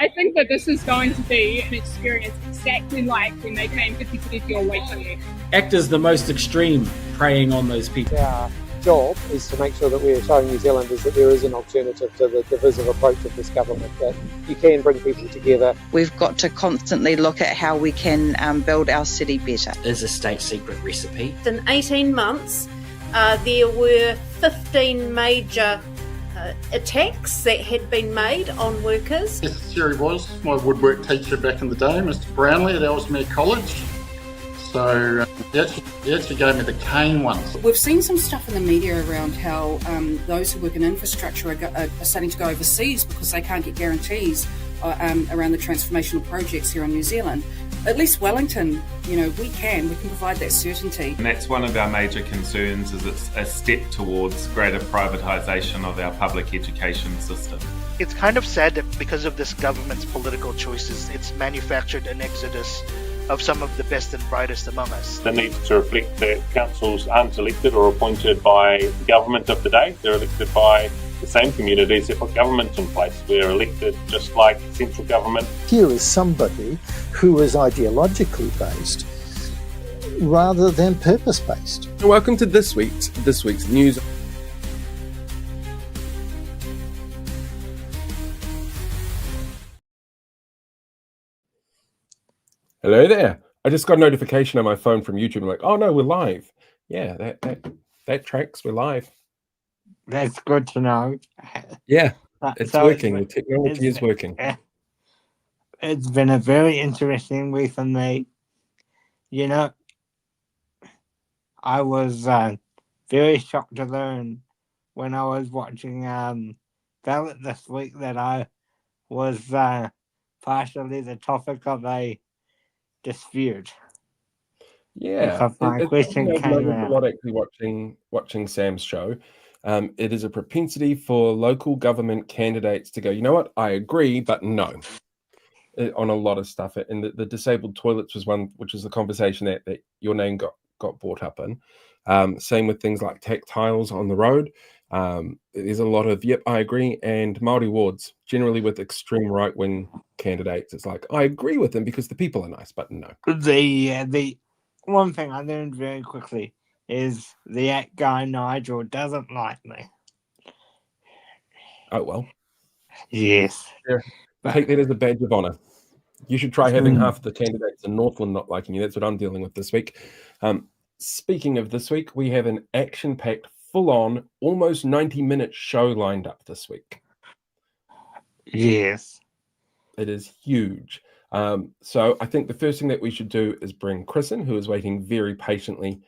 I think that this is going to be an experience exactly like when they came to Kiteyaki waiting. ACT is the most extreme, preying on those people. Our job is to make sure that we're showing New Zealanders that there is an alternative to the divisive approach of this government, that you can bring people together. We've got to constantly look at how we can build our city better. Is a state secret recipe. In 18 months, there were 15 major attacks that had been made on workers. Yes, there he was, my woodwork teacher back in the day, Mr. Brownlee at Ellesmere College. So he actually gave me the cane once. We've seen some stuff in the media around how those who work in infrastructure are starting to go overseas because they can't get guarantees around the transformational projects here in New Zealand. At least Wellington, we can provide that certainty. And that's one of our major concerns, is it's a step towards greater privatisation of our public education system. It's kind of sad that because of this government's political choices, it's manufactured an exodus of some of the best and brightest among us. They need to reflect that councils aren't elected or appointed by the government of the day. They're elected by the same communities that put government in place. We're elected just like central government. Here is somebody who is ideologically based rather than purpose-based. Welcome to this week's news. Hello there. I just got a notification on my phone from YouTube. I'm like, oh no, we're live. Yeah, that tracks. We're live. That's good to know. Yeah, it's working. The technology is working. It's been a very interesting week for me. I was very shocked to learn when I was watching Ballot this week that I was partially the topic of a dispute. Yeah, my question came out. A lot actually watching Sam's show. It is a propensity for local government candidates to go, you know what, I agree, but no, on a lot of stuff. And the disabled toilets was one, which is the conversation that your name got brought up in. Same with things like tactiles on the road. There's a lot of, yep, I agree. And Māori wards, generally with extreme right-wing candidates, it's like, I agree with them because the people are nice, but no. The one thing I learned very quickly is the ACT guy Nigel doesn't like me. Oh, well. Yes. Yeah. Take that as a badge of honour. You should try having half of the candidates in Northland not liking you. That's what I'm dealing with this week. Speaking of this week, we have an action-packed, full-on, almost 90-minute show lined up this week. Yes. It is huge. So I think the first thing that we should do is bring Chris in, who is waiting very patiently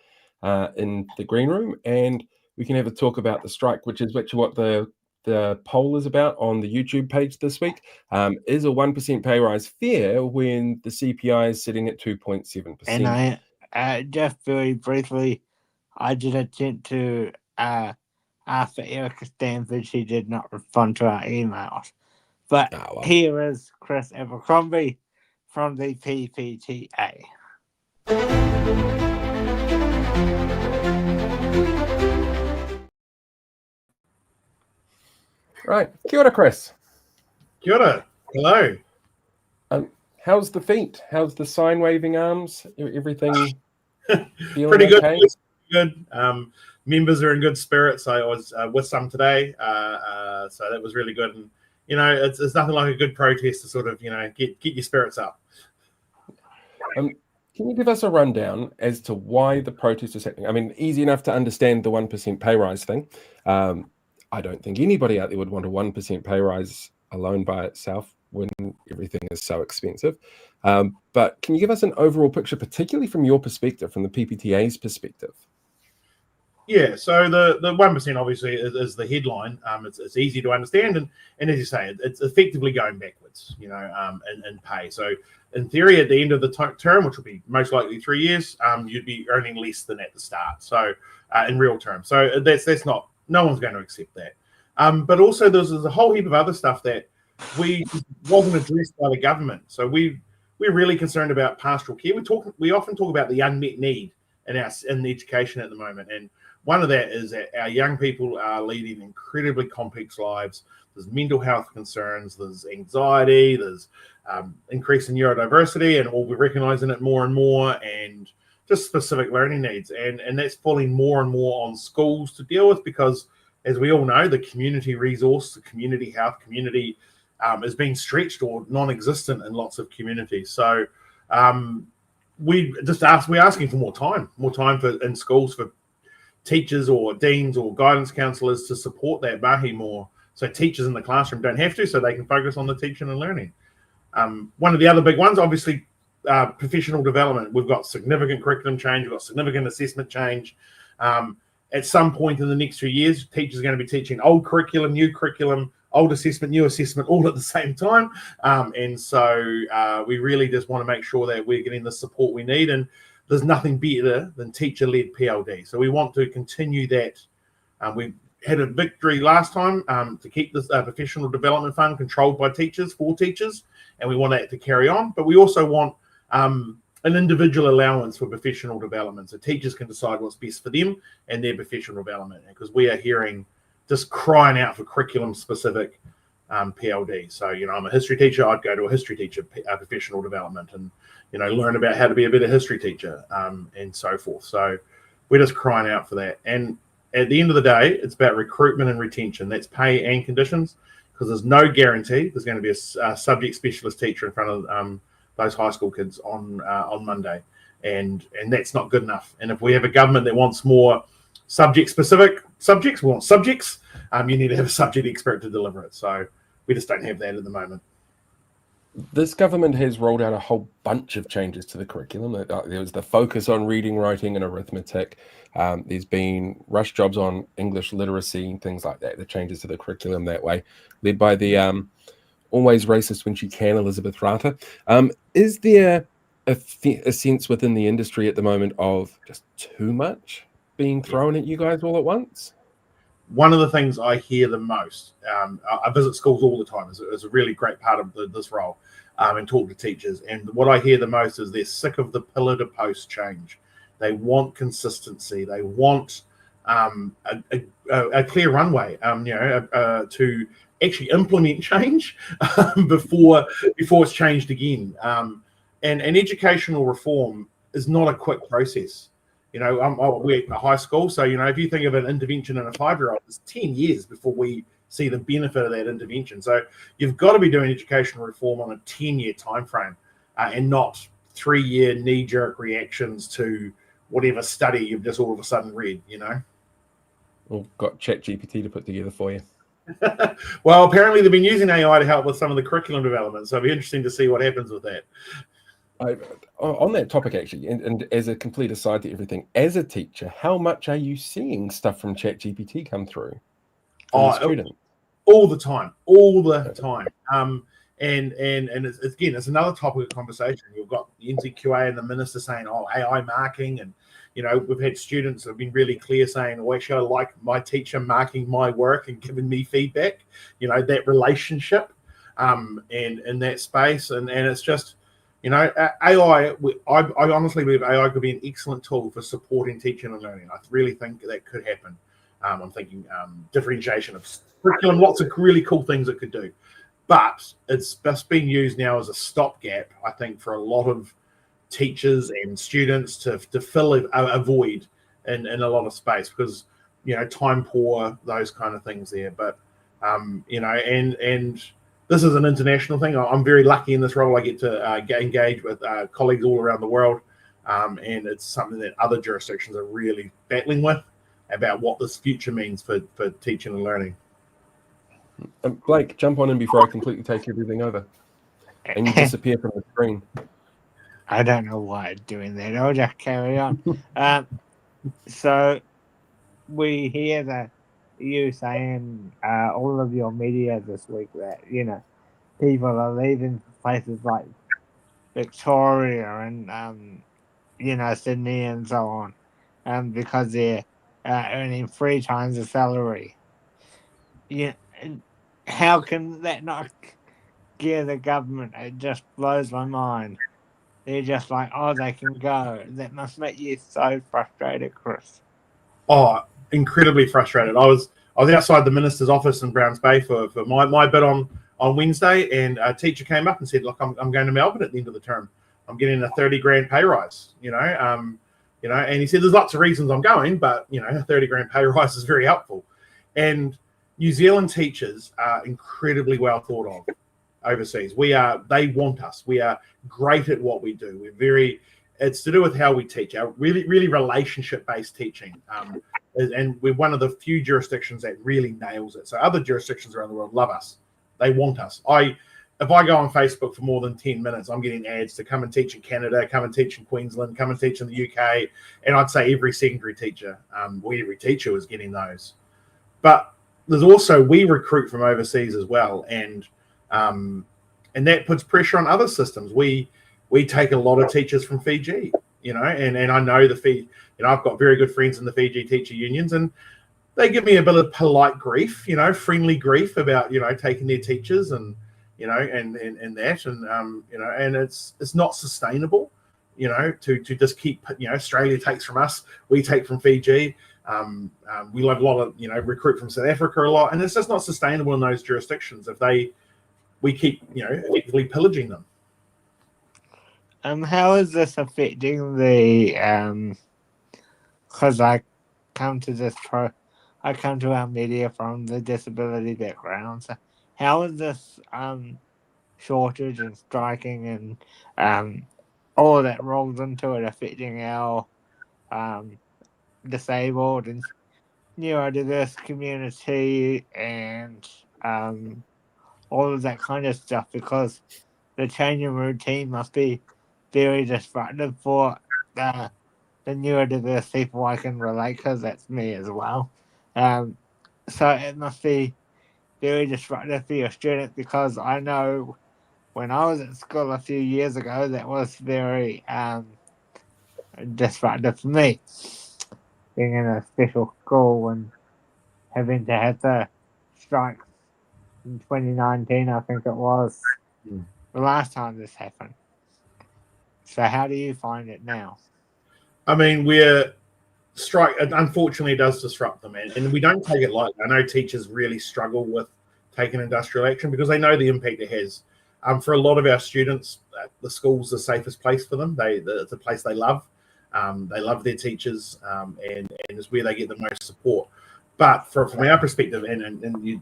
in the green room, and we can have a talk about the strike, which is what the poll is about on the YouTube page this week. Is a 1% pay rise fair when the CPI is sitting at 2.7%? And I just very briefly, I did attempt to ask for Erica Stanford. She did not respond to our emails. But Here is Chris Abercrombie from the PPTA. Right. Kia ora, Chris. Kia ora. Hello. How's the feet? How's the sign waving arms? Everything pretty good. Okay? Good. Members are in good spirits. I was with some today, so that was really good. And it's nothing like a good protest to sort of get your spirits up. Can you give us a rundown as to why the protest is happening? I mean, easy enough to understand the 1% pay rise thing. I don't think anybody out there would want a 1% pay rise alone by itself when everything is so expensive. But can you give us an overall picture, particularly from your perspective, from the PPTA's perspective? Yeah, so the 1% obviously is the headline. It's easy to understand, and as you say, it's effectively going backwards, in pay. So in theory, at the end of the term, which will be most likely 3 years, you'd be earning less than at the start. So in real terms, so that's not, no one's going to accept that. But also there's a whole heap of other stuff that wasn't addressed by the government. So we're really concerned about pastoral care. We often talk about the unmet need in education at the moment, and one of that is that our young people are leading incredibly complex lives. There's mental health concerns, there's anxiety, there's increase in neurodiversity, and we're recognizing it more and more, and just specific learning needs. And that's falling more and more on schools to deal with, because as we all know, the community resource, the community health, community is being stretched or non-existent in lots of communities. So we're asking for more time in schools for teachers or deans or guidance counsellors to support that mahi more, so teachers in the classroom don't have to, so they can focus on the teaching and learning. One of the other big ones, obviously, professional development. We've got significant curriculum change, we've got significant assessment change. At some point in the next few years, teachers are going to be teaching old curriculum, old assessment, new assessment, all at the same time. And so we really just want to make sure that we're getting the support we need. And there's nothing better than teacher-led PLD. So we want to continue that. We had a victory last time to keep this professional development fund controlled by teachers, for teachers, and we want that to carry on. But we also want an individual allowance for professional development, so teachers can decide what's best for them and their professional development, because we are hearing just crying out for curriculum-specific PLD. So, I'm a history teacher, I'd go to a history teacher professional development and, learn about how to be a better history teacher and so forth. So we're just crying out for that. And at the end of the day, it's about recruitment and retention. That's pay and conditions, because there's no guarantee there's going to be a subject specialist teacher in front of those high school kids on Monday, and that's not good enough. And if we have a government that wants more subject-specific subjects, we want subjects. You need to have a subject expert to deliver it. So we just don't have that at the moment. This government has rolled out a whole bunch of changes to the curriculum. There was the focus on reading, writing, and arithmetic. There's been rush jobs on English literacy and things like that. The changes to the curriculum that way, led by the always racist when she can, Elizabeth Rata. Is there a sense within the industry at the moment of just too much being thrown at you guys all at once? One of the things I hear the most, I visit schools all the time. It's a really great part of this role, and talk to teachers. And what I hear the most is they're sick of the pillar to post change. They want consistency. They want a clear runway, to actually implement change before it's changed again. And educational reform is not a quick process. We're at a high school, so if you think of an intervention in a 5-year-old, it's 10 years before we see the benefit of that intervention. So you've got to be doing educational reform on a 10-year time frame, and not 3-year knee-jerk reactions to whatever study you've just all of a sudden read. Well, got ChatGPT to put together for you. Well, apparently they've been using AI to help with some of the curriculum development, so it'll be interesting to see what happens with that. On that topic, actually, and as a complete aside to everything, as a teacher, how much are you seeing stuff from ChatGPT come through? All the time. And it's another topic of conversation. You've got the NZQA and the minister saying, AI marking, and we've had students that have been really clear saying, actually, I like my teacher marking my work and giving me feedback. That relationship, and in that space, and it's just. AI, I honestly believe AI could be an excellent tool for supporting teaching and learning. I really think that could happen. I'm thinking differentiation of curriculum, lots of really cool things it could do. But it's just being used now as a stopgap, I think, for a lot of teachers and students to fill a void in a lot of space, because, time poor, those kind of things there. But, and this is an international thing. I'm very lucky in this role. I get to engage with colleagues all around the world, and it's something that other jurisdictions are really battling with, about what this future means for teaching and learning. Blake, jump on in before I completely take everything over and you disappear from the screen. I don't know why I'm doing that. I'll just carry on. So we hear that you saying all of your media this week that people are leaving places like Victoria and Sydney and so on, because they're earning 3 times the salary. How can that not gear the government? It just blows my mind. They're just like, they can go. That must make you so frustrated, Chris. incredibly frustrated. I was outside the minister's office in Browns Bay for my bit on Wednesday, and a teacher came up and said, "Look, I'm going to Melbourne at the end of the term. I'm getting a 30 grand pay rise." And he said, "There's lots of reasons I'm going, but a 30 grand pay rise is very helpful." And New Zealand teachers are incredibly well thought of overseas. They want us. We are great at what we do. It's to do with how we teach, our really relationship-based teaching. And we're one of the few jurisdictions that really nails it. So other jurisdictions around the world love us. They want us. If I go on Facebook for more than 10 minutes, I'm getting ads to come and teach in Canada, come and teach in Queensland, come and teach in the UK. And I'd say every secondary teacher, every teacher was getting those. But there's also, we recruit from overseas as well. And that puts pressure on other systems. We take a lot of teachers from Fiji, and I know I've got very good friends in the Fiji teacher unions, and they give me a bit of polite grief, friendly grief about, taking their teachers and it's not sustainable, to just keep, Australia takes from us, we take from Fiji. We love a lot of, recruit from South Africa a lot, and it's just not sustainable in those jurisdictions if we keep, effectively pillaging them. How is this affecting the? Because I come to our media from the disability background. So how is this shortage and striking and all that rolls into it affecting our disabled and neurodiverse community and all of that kind of stuff? Because the change in routine must be very disruptive for the neurodiverse people. I can relate because that's me as well. So it must be very disruptive for your students, because I know when I was at school a few years ago, that was very disruptive for me. Being in a special school and having to have the strikes in 2019, I think it was, the last time this happened. So how do you find it now? I mean, strike, unfortunately, does disrupt them, and we don't take it lightly. I know teachers really struggle with taking industrial action because they know the impact it has. For a lot of our students, the school's the safest place for them. It's a place they love. They love their teachers, and it's where they get the most support. But from our perspective, and you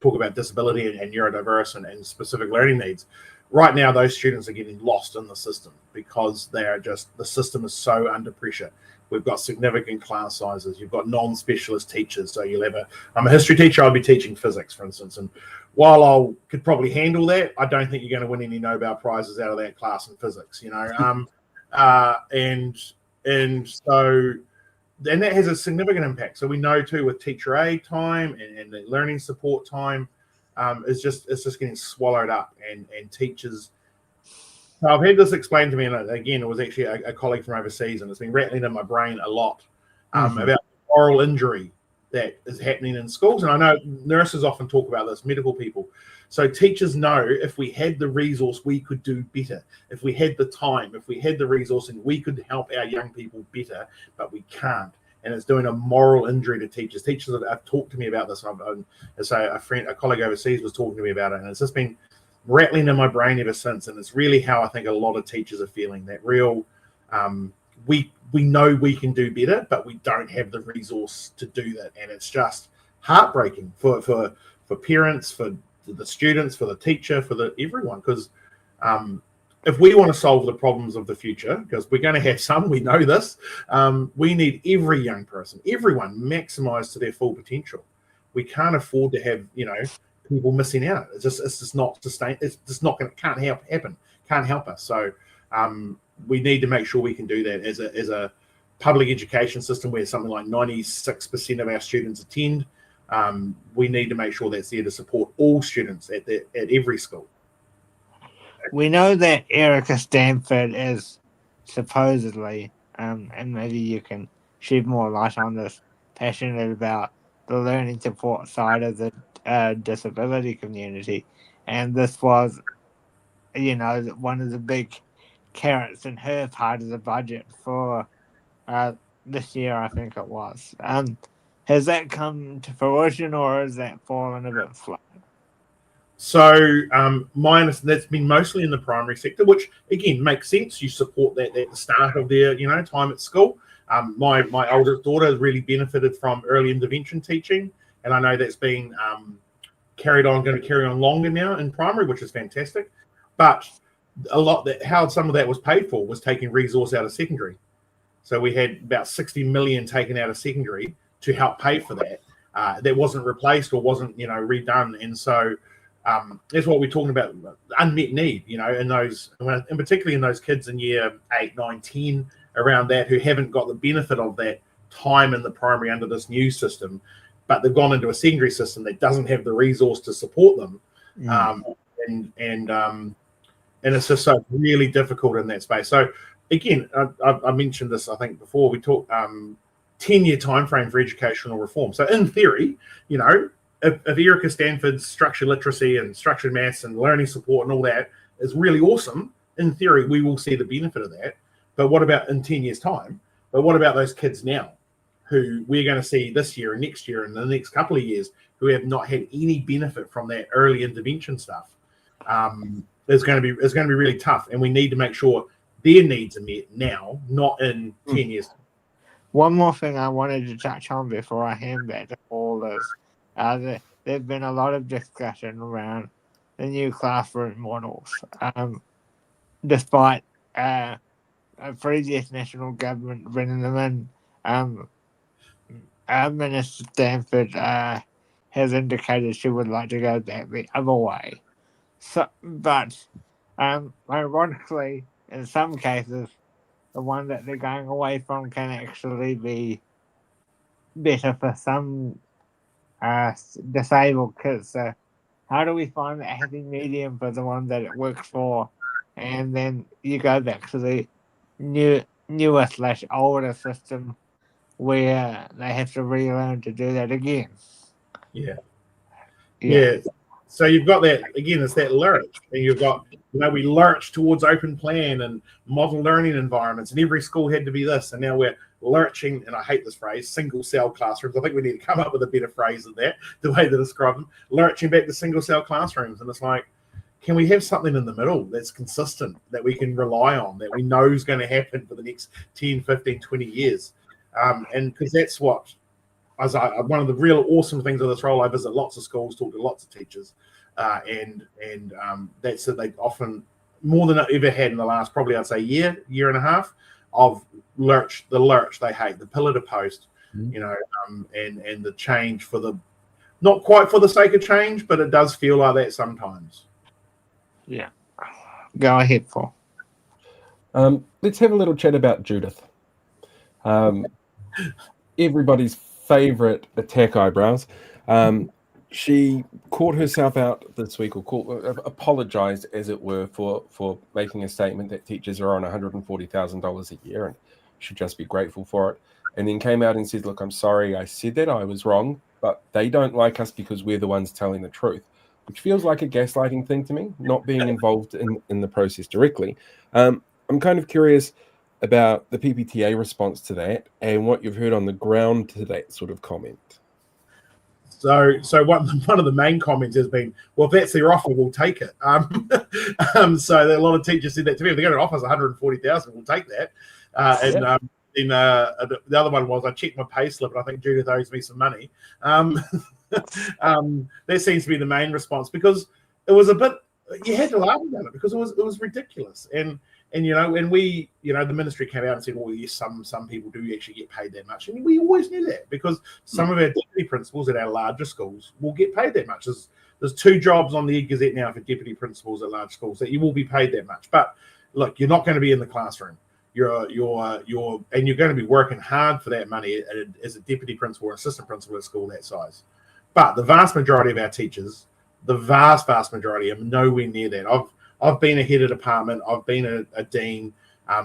talk about disability and neurodiverse and specific learning needs, right now those students are getting lost in the system because the system is so under pressure. We've got significant class sizes. You've got non-specialist teachers. So I'm a history teacher. I'll be teaching physics, for instance. And while I could probably handle that, I don't think you're going to win any Nobel Prizes out of that class in physics, and that has a significant impact. So we know too, with teacher aid time and the learning support time, it's just getting swallowed up, and teachers. So I've had this explained to me, and again, it was actually a colleague from overseas, and it's been rattling in my brain a lot about moral injury that is happening in schools. And I know nurses often talk about this, medical people. So teachers know if we had the resource, we could do better. If we had the time, if we had the resource, and we could help our young people better, but we can't. And it's doing a moral injury to teachers. Teachers have talked to me about this. A colleague overseas was talking to me about it, and it's just been rattling in my brain ever since. And it's really how I think a lot of teachers are feeling, that real, we know we can do better, but we don't have the resource to do that. And it's just heartbreaking for parents, for the students, for the teacher, for everyone. Because if we want to solve the problems of the future, because we're going to have some, we know this, we need every young person, everyone maximized to their full potential. We can't afford to have, people missing out. It's just not sustained. It's just not going to, can't help us. So we need to make sure we can do that as a public education system where something like 96% of our students attend. We need to make sure that's there to support all students at every school. We know that Erica Stanford is supposedly, and maybe you can shed more light on this, passionate about the learning support side of the disability community. And this was, one of the big carrots in her part of the budget for this year, I think it was. Has that come to fruition, or has that fallen a bit flat? So that's been mostly in the primary sector, which again makes sense. You support that at the start of their time at school. My oldest daughter has really benefited from early intervention teaching, and I know that's been going to carry on longer now in primary, which is fantastic. But how some of that was paid for was taking resource out of secondary. So we had about 60 million taken out of secondary to help pay for that. That wasn't replaced or wasn't redone, and so that's what we're talking about, unmet need. In those, and particularly in those kids in year 8, 9, 10, around that, who haven't got the benefit of that time in the primary under this new system, but they've gone into a secondary system that doesn't have the resource to support them, and it's just so really difficult in that space. So again, I mentioned this I think before. We talked 10-year time frame for educational reform. So in theory, if Erica Stanford's structured literacy and structured maths and learning support and all that is really awesome, in theory we will see the benefit of that. But what about in 10 years' time? But what about those kids now, who we're going to see this year and next year and the next couple of years, who have not had any benefit from that early intervention stuff? It's going to be really tough, and we need to make sure their needs are met now, not in 10 years. One more thing I wanted to touch on before I hand back to Paul is there's been a lot of discussion around the new classroom models, despite a previous national government bringing them in. Our Minister Stanford has indicated she would like to go back the other way. So, but ironically, in some cases, the one that they're going away from can actually be better for some disabled kids. So how do we find that happy medium for the one that it works for, and then you go back to the newer/older system where they have to relearn to do that again? Yeah. So you've got that again. It's that lurch, and you've got we lurch towards open plan and model learning environments, and every school had to be this, and now we're lurching, and I hate this phrase, single cell classrooms. I think we need to come up with a better phrase than that, the way to describe them, lurching back to single cell classrooms. And it's like, can we have something in the middle that's consistent, that we can rely on, that we know is going to happen for the next 10, 15, 20 years? And because that's what, one of the real awesome things of this role, I visit lots of schools, talk to lots of teachers, and that's that they often, more than I've ever had in the last probably I'd say year and a half, of the lurch they hate, the pillar to post, and the change for the, not quite for the sake of change, but it does feel like that sometimes. Yeah. Go ahead, Paul. Let's have a little chat about Judith. Everybody's favorite attack eyebrows. She caught herself out this week, or apologized, as it were, for making a statement that teachers are on $140,000 a year and should just be grateful for it. And then came out and said, look, I'm sorry I said that, I was wrong, but they don't like us because we're the ones telling the truth, which feels like a gaslighting thing to me, not being involved in the process directly. I'm kind of curious about the PPTA response to that and what you've heard on the ground to that sort of comment. So one of the main comments has been, well, if that's their offer, we'll take it. So a lot of teachers said that to me. If they're going to offer us $140,000, we'll take that. The other one was, I checked my pay slip, and I think Judith owes me some money. That seems to be the main response, because it was a bit, you had to laugh about it because it was ridiculous. And we, the ministry came out and said, well, yes, some people do actually get paid that much. And we always knew that, because some of our deputy principals at our larger schools will get paid that much. There's 2 jobs on the Ed Gazette now for deputy principals at large schools that you will be paid that much. But look, you're not going to be in the classroom. You're going to be working hard for that money as a deputy principal or assistant principal at a school that size. But the vast majority of our teachers, the vast majority, are nowhere near that. I've been a head of department. I've been a dean.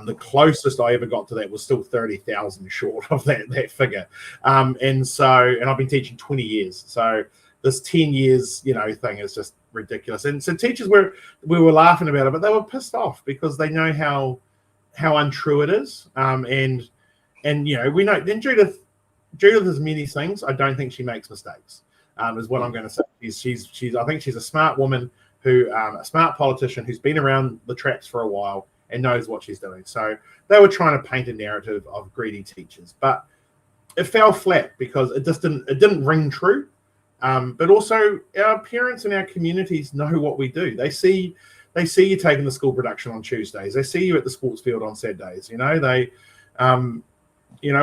The closest I ever got to that was still 30,000 short of that figure. And I've been teaching 20 years. So this 10 years, thing is just ridiculous. And so teachers we were laughing about it, but they were pissed off because they know how untrue it is. We know. Then Judith Judith is many things. I don't think she makes mistakes. Is what I'm going to say. She's. I think she's a smart woman a smart politician who's been around the traps for a while and knows what she's doing. So they were trying to paint a narrative of greedy teachers, but it fell flat because it didn't ring true. But also our parents and our communities know what we do. They see you taking the school production on Tuesdays. They see you at the sports field on Saturdays. You know,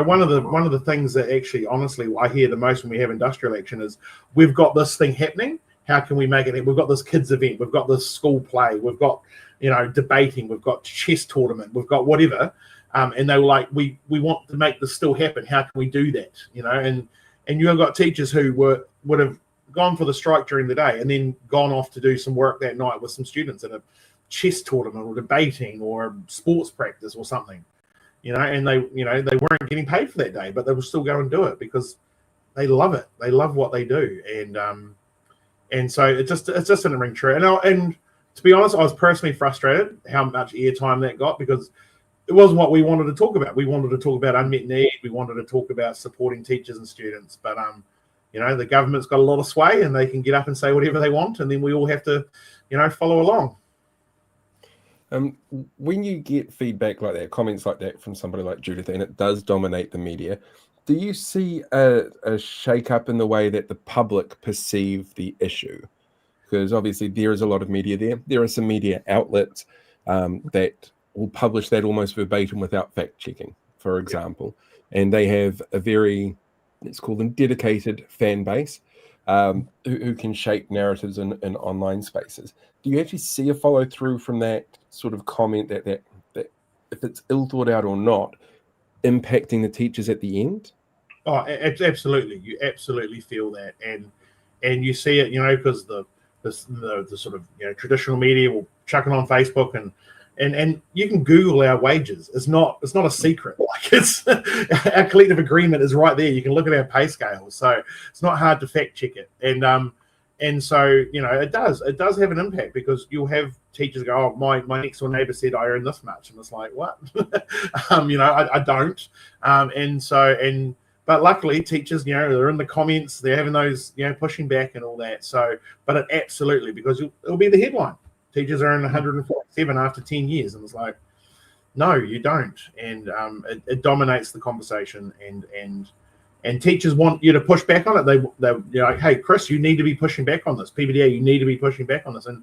one of the things that actually, honestly, I hear the most when we have industrial action is we've got this thing happening. How can we make it? We've got this kids event. We've got this school play. We've got, debating. We've got chess tournament. We've got whatever. And they were like, we want to make this still happen. How can we do that? And you've got teachers who would have gone for the strike during the day and then gone off to do some work that night with some students at a chess tournament or debating or sports practice or something. And they weren't getting paid for that day, but they will still go and do it because they love it. They love what they do. And so it just didn't ring true. And to be honest, I was personally frustrated how much airtime that got because it wasn't what we wanted to talk about. We wanted to talk about unmet need. We wanted to talk about supporting teachers and students. But, the government's got a lot of sway and they can get up and say whatever they want. And then we all have to, follow along. When you get feedback like that, comments like that from somebody like Judith, and it does dominate the media, do you see a shake-up in the way that the public perceive the issue? Because obviously there is a lot of media there. There are some media outlets that will publish that almost verbatim without fact-checking, for example. And they have a very, let's call them dedicated fan base who can shape narratives in online spaces. Do you actually see a follow-through from that sort of comment that if it's ill thought out or not, impacting the teachers at the end? Oh, absolutely. You absolutely feel that. And you see it, because the sort of, traditional media will chuck it on Facebook and you can Google our wages. It's not a secret. Like it's our collective agreement is right there. You can look at our pay scales. So it's not hard to fact check it. And so, it does have an impact because you'll have teachers go, oh, my next door neighbor said I earn this much. And it's like, what? I don't. But luckily teachers, they're in the comments, they're having those, pushing back and all that. So, but it absolutely, because it'll be the headline. Teachers earn 147 after 10 years. And it's like, no, you don't. And it dominates the conversation and teachers want you to push back on it. They're like, hey, Chris, you need to be pushing back on this. PPTA, you need to be pushing back on this. And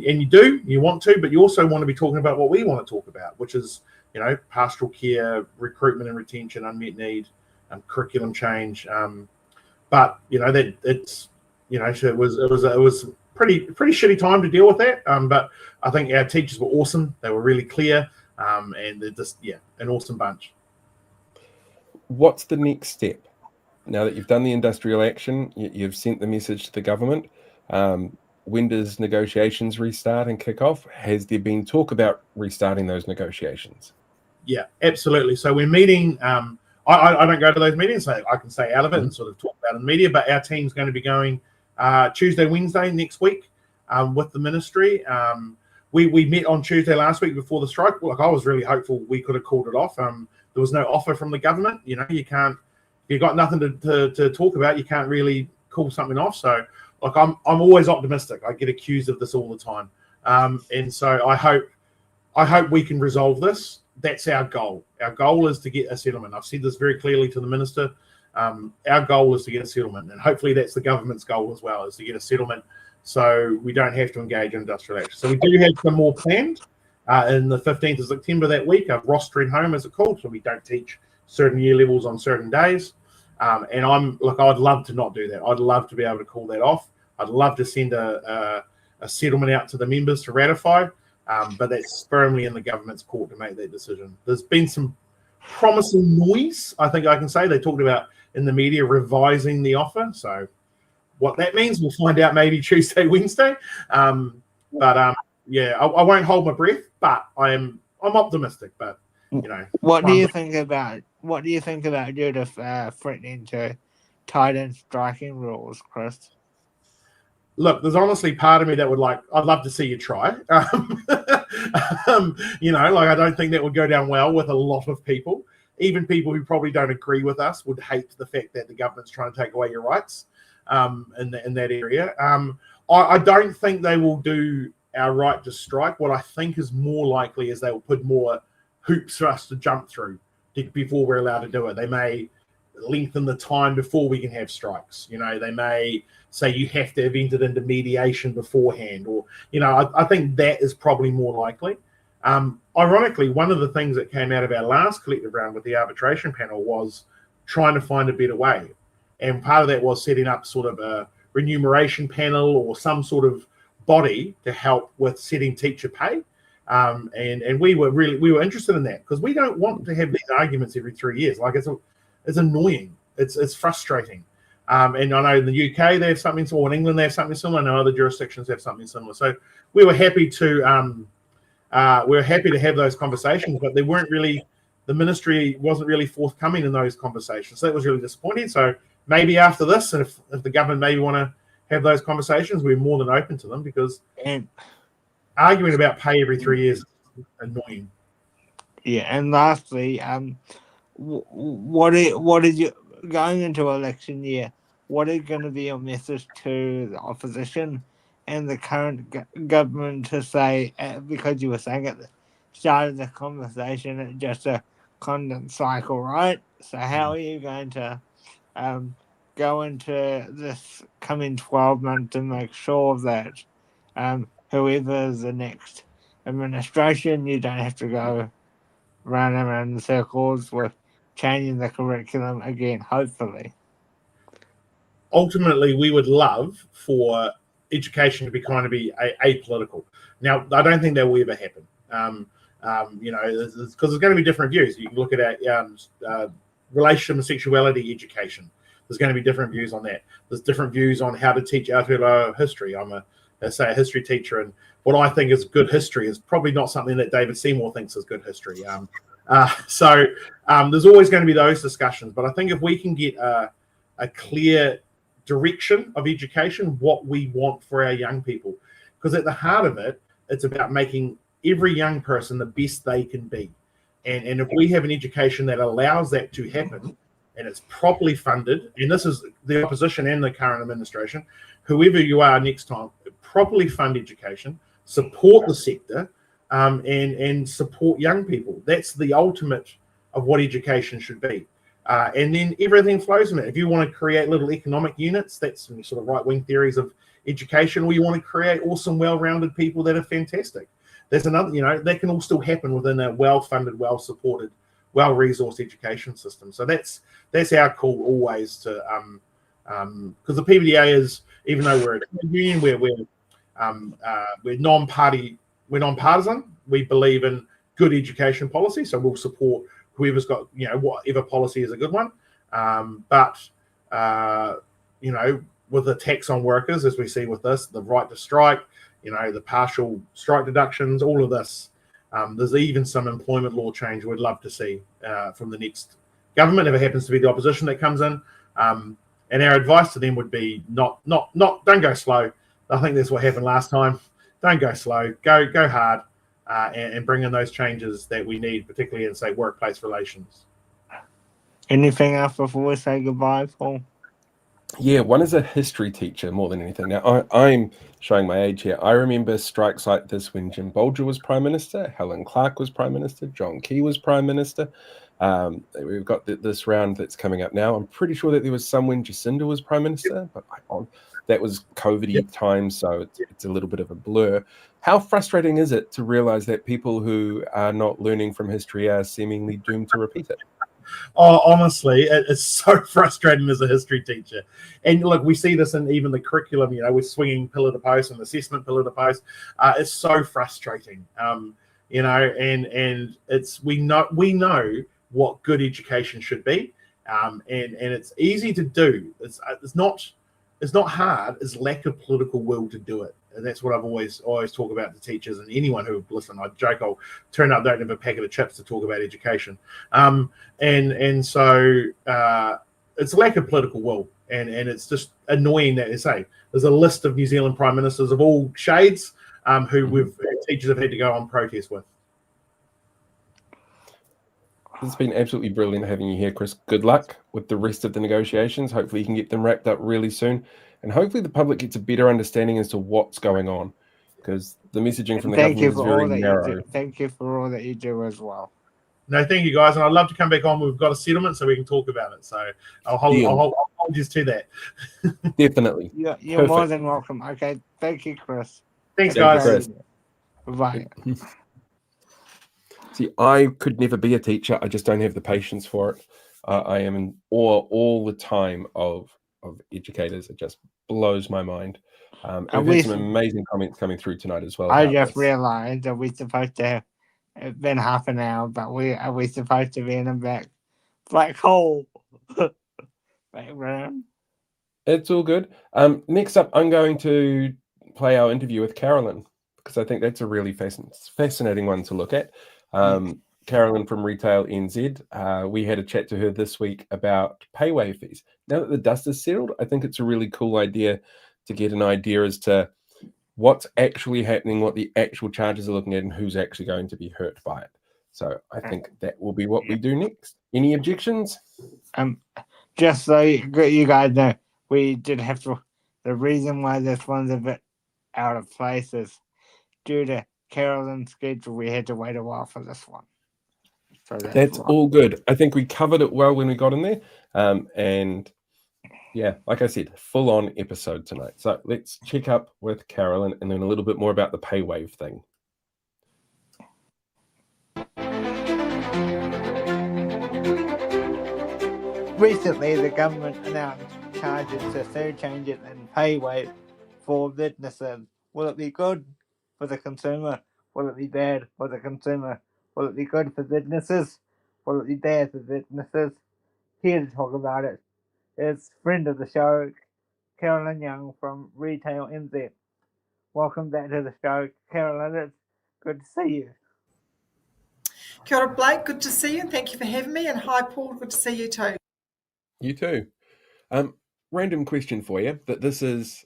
you want to, but you also want to be talking about what we want to talk about, which is, pastoral care, recruitment and retention, unmet need, curriculum change. But that it's, so it was pretty shitty time to deal with that. But I think our teachers were awesome. They were really clear. And they're just, an awesome bunch. What's the next step? Now that you've done the industrial action, you've sent the message to the government. When does negotiations restart and kick off? Has there been talk about restarting those negotiations? Yeah, absolutely. So we're meeting. I don't go to those meetings, so I can stay out of it and sort of talk about it in the media. But our team's going to be going Tuesday, Wednesday next week with the ministry. We met on Tuesday last week before the strike. Like I was really hopeful we could have called it off. There was no offer from the government. You can't. You've got nothing to talk about. You can't really call something off. So, like I'm always optimistic. I get accused of this all the time, and so I hope we can resolve this. That's our goal. Our goal is to get a settlement. I've said this very clearly to the minister. Our goal is to get a settlement, and hopefully that's the government's goal as well, is to get a settlement so we don't have to engage in industrial action. So we do have some more planned in the 15th of September that week, a rostering home as it's called, so we don't teach certain year levels on certain days. And I'd love to not do that. I'd love to be able to call that off. I'd love to send a settlement out to the members to ratify, but that's firmly in the government's court to make that decision. There's been some promising noise, I think I can say. They talked about in the media revising the offer. So what that means, we'll find out maybe Tuesday, Wednesday. I won't hold my breath, but I'm optimistic. But what do you think about Judith threatening to tighten striking rules, Chris? Look, there's honestly part of me that would I'd love to see you try. I don't think that would go down well with a lot of people. even people who probably don't agree with us would hate the fact that the government's trying to take away your rights in that area. I don't think they will do our right to strike. What I think is more likely is they will put more hoops for us to jump through before we're allowed to do it. They may lengthen the time before we can have strikes. They may say you have to have entered into mediation beforehand, or I think that is probably more likely. Ironically, one of the things that came out of our last collective round with the arbitration panel was trying to find a better way, and part of that was setting up sort of a remuneration panel or some sort of body to help with setting teacher pay. And we were interested in that, because we don't want to have these arguments every 3 years. Like, it's annoying. It's frustrating. And I know in the UK they have something similar, or in England they have something similar. I know other jurisdictions have something similar. So we were happy to have those conversations, but they weren't really. The ministry wasn't really forthcoming in those conversations. So that was really disappointing. So maybe after this, and if the government maybe want to have those conversations, we're more than open to them, because arguing about pay every 3 years is annoying. Yeah, and lastly, what is you going into election year? What is going to be your message to the opposition and the current government to say? Because you were saying at the start of the conversation, it's just a constant cycle, right? So how are you going to go into this coming 12 months and make sure that whoever is the next administration, you don't have to go round and round in circles with changing the curriculum again, hopefully? Ultimately, we would love for education to be apolitical. Now, I don't think that will ever happen. Because there's going to be different views. You can look at our relationship and sexuality education. There's going to be different views on that. There's different views on how to teach Aotearoa history. I'm a history teacher, and what I think is good history is probably not something that David Seymour thinks is good history. So there's always going to be those discussions. But I think if we can get a clear direction of education, what we want for our young people, because at the heart of it, it's about making every young person the best they can be. And if we have an education that allows that to happen, and it's properly funded, and this is the opposition and the current administration, whoever you are next time, properly fund education, support the sector, and support young people. That's the ultimate of what education should be. And then everything flows from it. If you want to create little economic units, that's some sort of right-wing theories of education, or you want to create awesome, well-rounded people that are fantastic. There's another, that can all still happen within a well-funded, well-supported, well-resourced education system. So that's our call always to, because the PPTA is, even though we're a union, we're non-partisan. We believe in good education policy, so we'll support whoever's got, whatever policy is a good one. But with the tax on workers, as we see with this, the right to strike, the partial strike deductions, all of this. There's even some employment law change we'd love to see from the next government, if it happens to be the opposition that comes in. And our advice to them would be don't go slow. I think that's what happened last time. Don't go slow. Go hard, and bring in those changes that we need, particularly in, say, workplace relations. Anything else before we say goodbye, Paul? Yeah, one is a history teacher more than anything. Now, I'm showing my age here. I remember strikes like this when Jim Bolger was Prime Minister, Helen Clark was Prime Minister, John Key was Prime Minister. We've got this round that's coming up now. I'm pretty sure that there was some when Jacinda was Prime Minister, but that was COVID-y time, so it's a little bit of a blur. How frustrating is it to realize that people who are not learning from history are seemingly doomed to repeat it? Oh, honestly, it's so frustrating as a history teacher. And look, we see this in even the curriculum, we're swinging pillar to post and assessment pillar to post. It's so frustrating, and it's, we know what good education should be. And it's easy to do. It's not hard. It's lack of political will to do it. And that's what I've always talk about to teachers and anyone who listen. I joke I'll turn up, don't have a packet of chips to talk about education. And so it's lack of political will, and it's just annoying that they say there's a list of New Zealand prime ministers of all shades who teachers have had to go on protest with. It's been absolutely brilliant having you here, Chris. Good luck with the rest of the negotiations. Hopefully you can get them wrapped up really soon. And hopefully the public gets a better understanding as to what's going on, because the messaging from the government is very narrow. Thank you for all that you do as well. No, thank you, guys. And I'd love to come back on. We've got a settlement so we can talk about it. So I'll hold you to that. Definitely. You're more than welcome. Okay. Thank you, Chris. Thanks, guys. Bye. See, I could never be a teacher. I just don't have the patience for it. I am in awe all the time of educators. It just blows my mind. I've had some amazing comments coming through tonight as well. I just realised that we're supposed to have it's been half an hour, but are we supposed to be in a black hole? Background. It's all good. Next up, I'm going to play our interview with Carolyn, because I think that's a really fascinating one to look at. Carolyn from Retail NZ. We had a chat to her this week about Paywave fees. Now that the dust is settled, I think it's a really cool idea to get an idea as to what's actually happening, what the actual charges are looking at, and who's actually going to be hurt by it. So I think that will be what we do next. Any objections? Just so you guys know, we did have to. The reason why this one's a bit out of place is due to Carolyn's schedule. We had to wait a while for this one. So that's all good. I think we covered it well when we got in there. And yeah, like I said, full-on episode tonight. So let's check up with Carolyn and learn a little bit more about the Paywave thing. Recently, the government announced charges to surcharges and Paywave for businesses. Will it be good for the consumer? Will it be bad for the consumer? Will it be good for businesses? Will it be bad for businesses? Here to talk about it is friend of the show, Carolyn Young from Retail NZ. Welcome back to the show, Carolyn. It's good to see you. Kia ora, Blake. Good to see you. Thank you for having me. And hi, Paul. Good to see you too. You too. Random question for you. That this is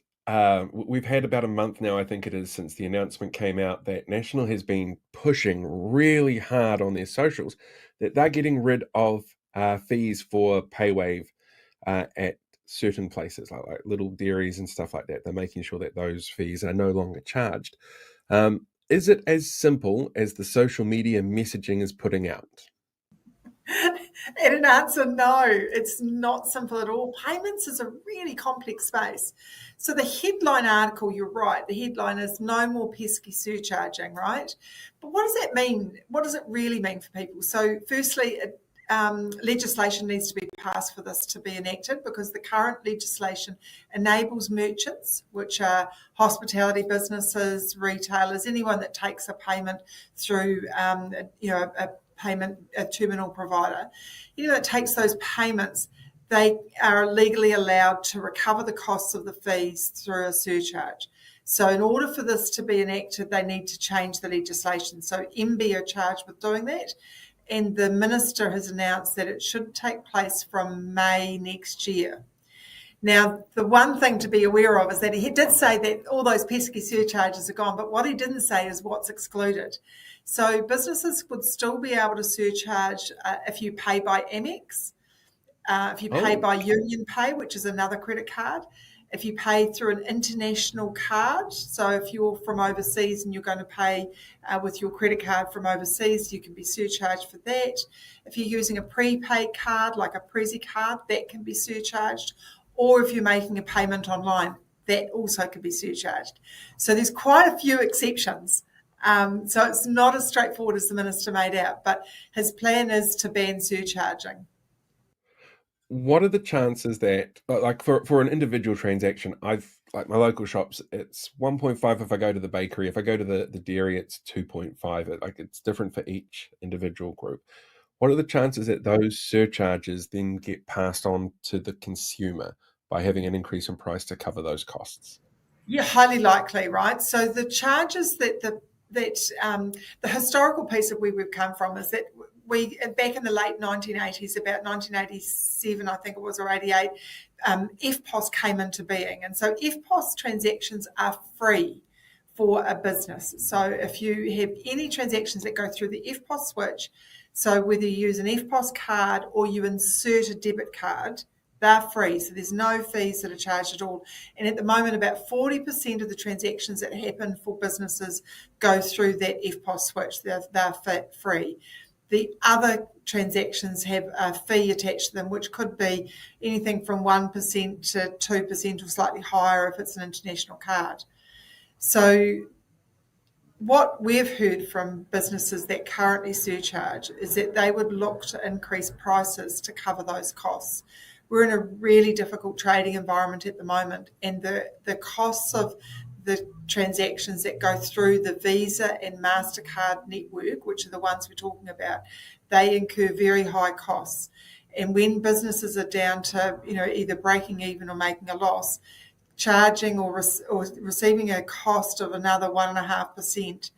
we've had about a month now, I think it is, since the announcement came out that National has been pushing really hard on their socials that they're getting rid of fees for Paywave at certain places like little dairies and stuff like that. They're making sure that those fees are no longer charged. Is it as simple as the social media messaging is putting out? And an answer, no, it's not simple at all. Payments is a really complex space. So the headline article, you're right, the headline is no more pesky surcharging, right? But what does that mean? What does it really mean for people? So firstly, legislation needs to be passed for this to be enacted, because the current legislation enables merchants, which are hospitality businesses, retailers, anyone that takes a payment through a terminal provider, that takes those payments, they are legally allowed to recover the costs of the fees through a surcharge. So in order for this to be enacted, they need to change the legislation. So MB are charged with doing that. And the minister has announced that it should take place from May next year. Now, the one thing to be aware of is that he did say that all those pesky surcharges are gone, but what he didn't say is what's excluded. So businesses would still be able to surcharge if you pay by Amex, if you pay by Union Pay, which is another credit card, if you pay through an international card. So if you're from overseas and you're going to pay with your credit card from overseas, you can be surcharged for that. If you're using a prepaid card like a Prezi card, that can be surcharged. Or if you're making a payment online, that also can be surcharged. So there's quite a few exceptions. So it's not as straightforward as the minister made out, but his plan is to ban surcharging. What are the chances that, like for an individual transaction, like my local shops, it's 1.5 if I go to the bakery. If I go to the dairy, it's 2.5. Like it's different for each individual group. What are the chances that those surcharges then get passed on to the consumer by having an increase in price to cover those costs? Yeah, highly likely, right? So the charges that the historical piece of where we've come from is that we, back in the late 1980s, about 1987, I think it was, or 88, FPOS came into being. And so FPOS transactions are free for a business. So if you have any transactions that go through the FPOS switch, So whether you use an EFTPOS card or you insert a debit card, they're free. So there's no fees that are charged at all. And at the moment, about 40% of the transactions that happen for businesses go through that EFTPOS switch. They're free. The other transactions have a fee attached to them, which could be anything from 1% to 2% or slightly higher if it's an international card. So what we've heard from businesses that currently surcharge is that they would look to increase prices to cover those costs. We're in a really difficult trading environment at the moment, and the costs of the transactions that go through the Visa and MasterCard network, which are the ones we're talking about, they incur very high costs. And when businesses are down to, either breaking even or making a loss, charging or receiving a cost of another 1.5%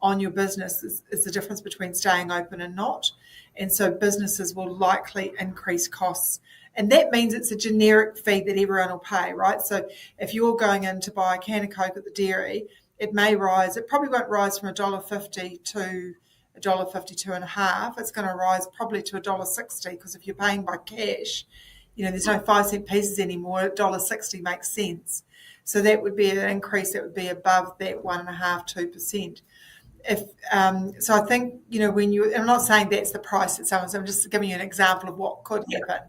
on your business is the difference between staying open and not. And so businesses will likely increase costs. And that means it's a generic fee that everyone will pay, right? So if you're going in to buy a can of Coke at the dairy, it may rise. It probably won't rise from $1.50 to $1.52.5. It's going to rise probably to $1.60, because if you're paying by cash, there's no 5-cent pieces anymore. $1.60 makes sense. So that would be an increase that would be above that 1.5-2%. So I think, I'm not saying that's the price that someone's, I'm just giving you an example of what could happen,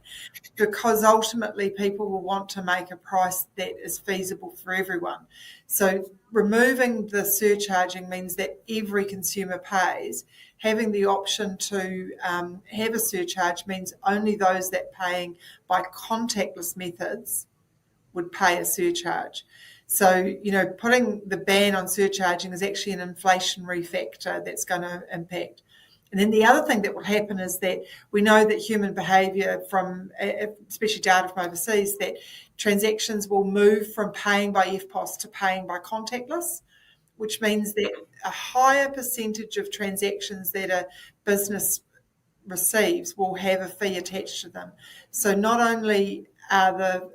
because ultimately people will want to make a price that is feasible for everyone. So removing the surcharging means that every consumer pays. Having the option to have a surcharge means only those that paying by contactless methods would pay a surcharge. So, putting the ban on surcharging is actually an inflationary factor that's going to impact. And then the other thing that will happen is that we know that human behaviour from, especially data from overseas, that transactions will move from paying by EFTPOS to paying by contactless, which means that a higher percentage of transactions that a business receives will have a fee attached to them. So not only are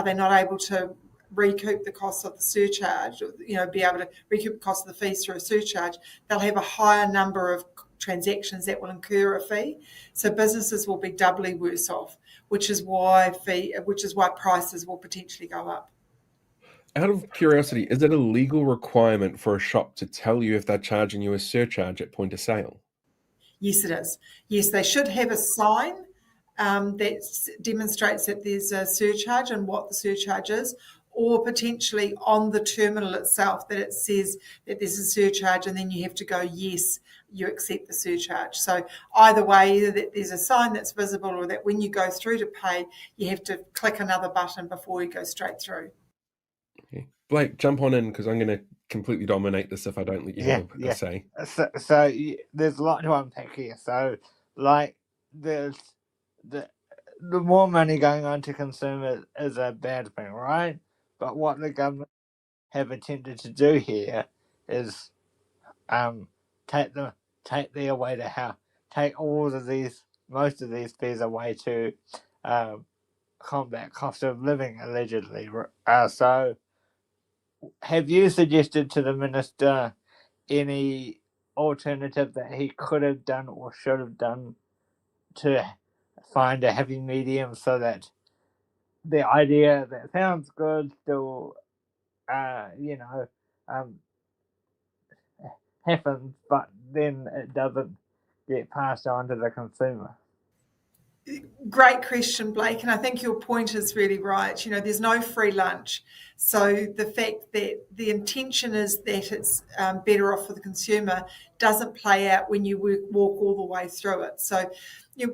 they not able to recoup the cost of the surcharge, be able to recoup the cost of the fees through a surcharge, they'll have a higher number of transactions that will incur a fee. So businesses will be doubly worse off, which is why prices will potentially go up. Out of curiosity, is it a legal requirement for a shop to tell you if they're charging you a surcharge at point of sale? Yes, it is. Yes, they should have a sign that demonstrates that there's a surcharge and what the surcharge is, or potentially on the terminal itself that it says that there's a surcharge, and then you have to go, yes, you accept the surcharge. So either way, either that there's a sign that's visible, or that when you go through to pay, you have to click another button before you go straight through. Okay. Blake, jump on in, because I'm going to completely dominate this if I don't let you have a say. So there's a lot to unpack here. So, there's the more money going on to consumers is a bad thing, right? But what the government have attempted to do here is take most of these fees away to combat cost of living, allegedly. So have you suggested to the minister any alternative that he could have done or should have done to find a happy medium, so that the idea that sounds good still, happens, but then it doesn't get passed on to the consumer? Great question, Blake, and I think your point is really right. There's no free lunch. So the fact that the intention is that it's better off for the consumer doesn't play out when you walk all the way through it. So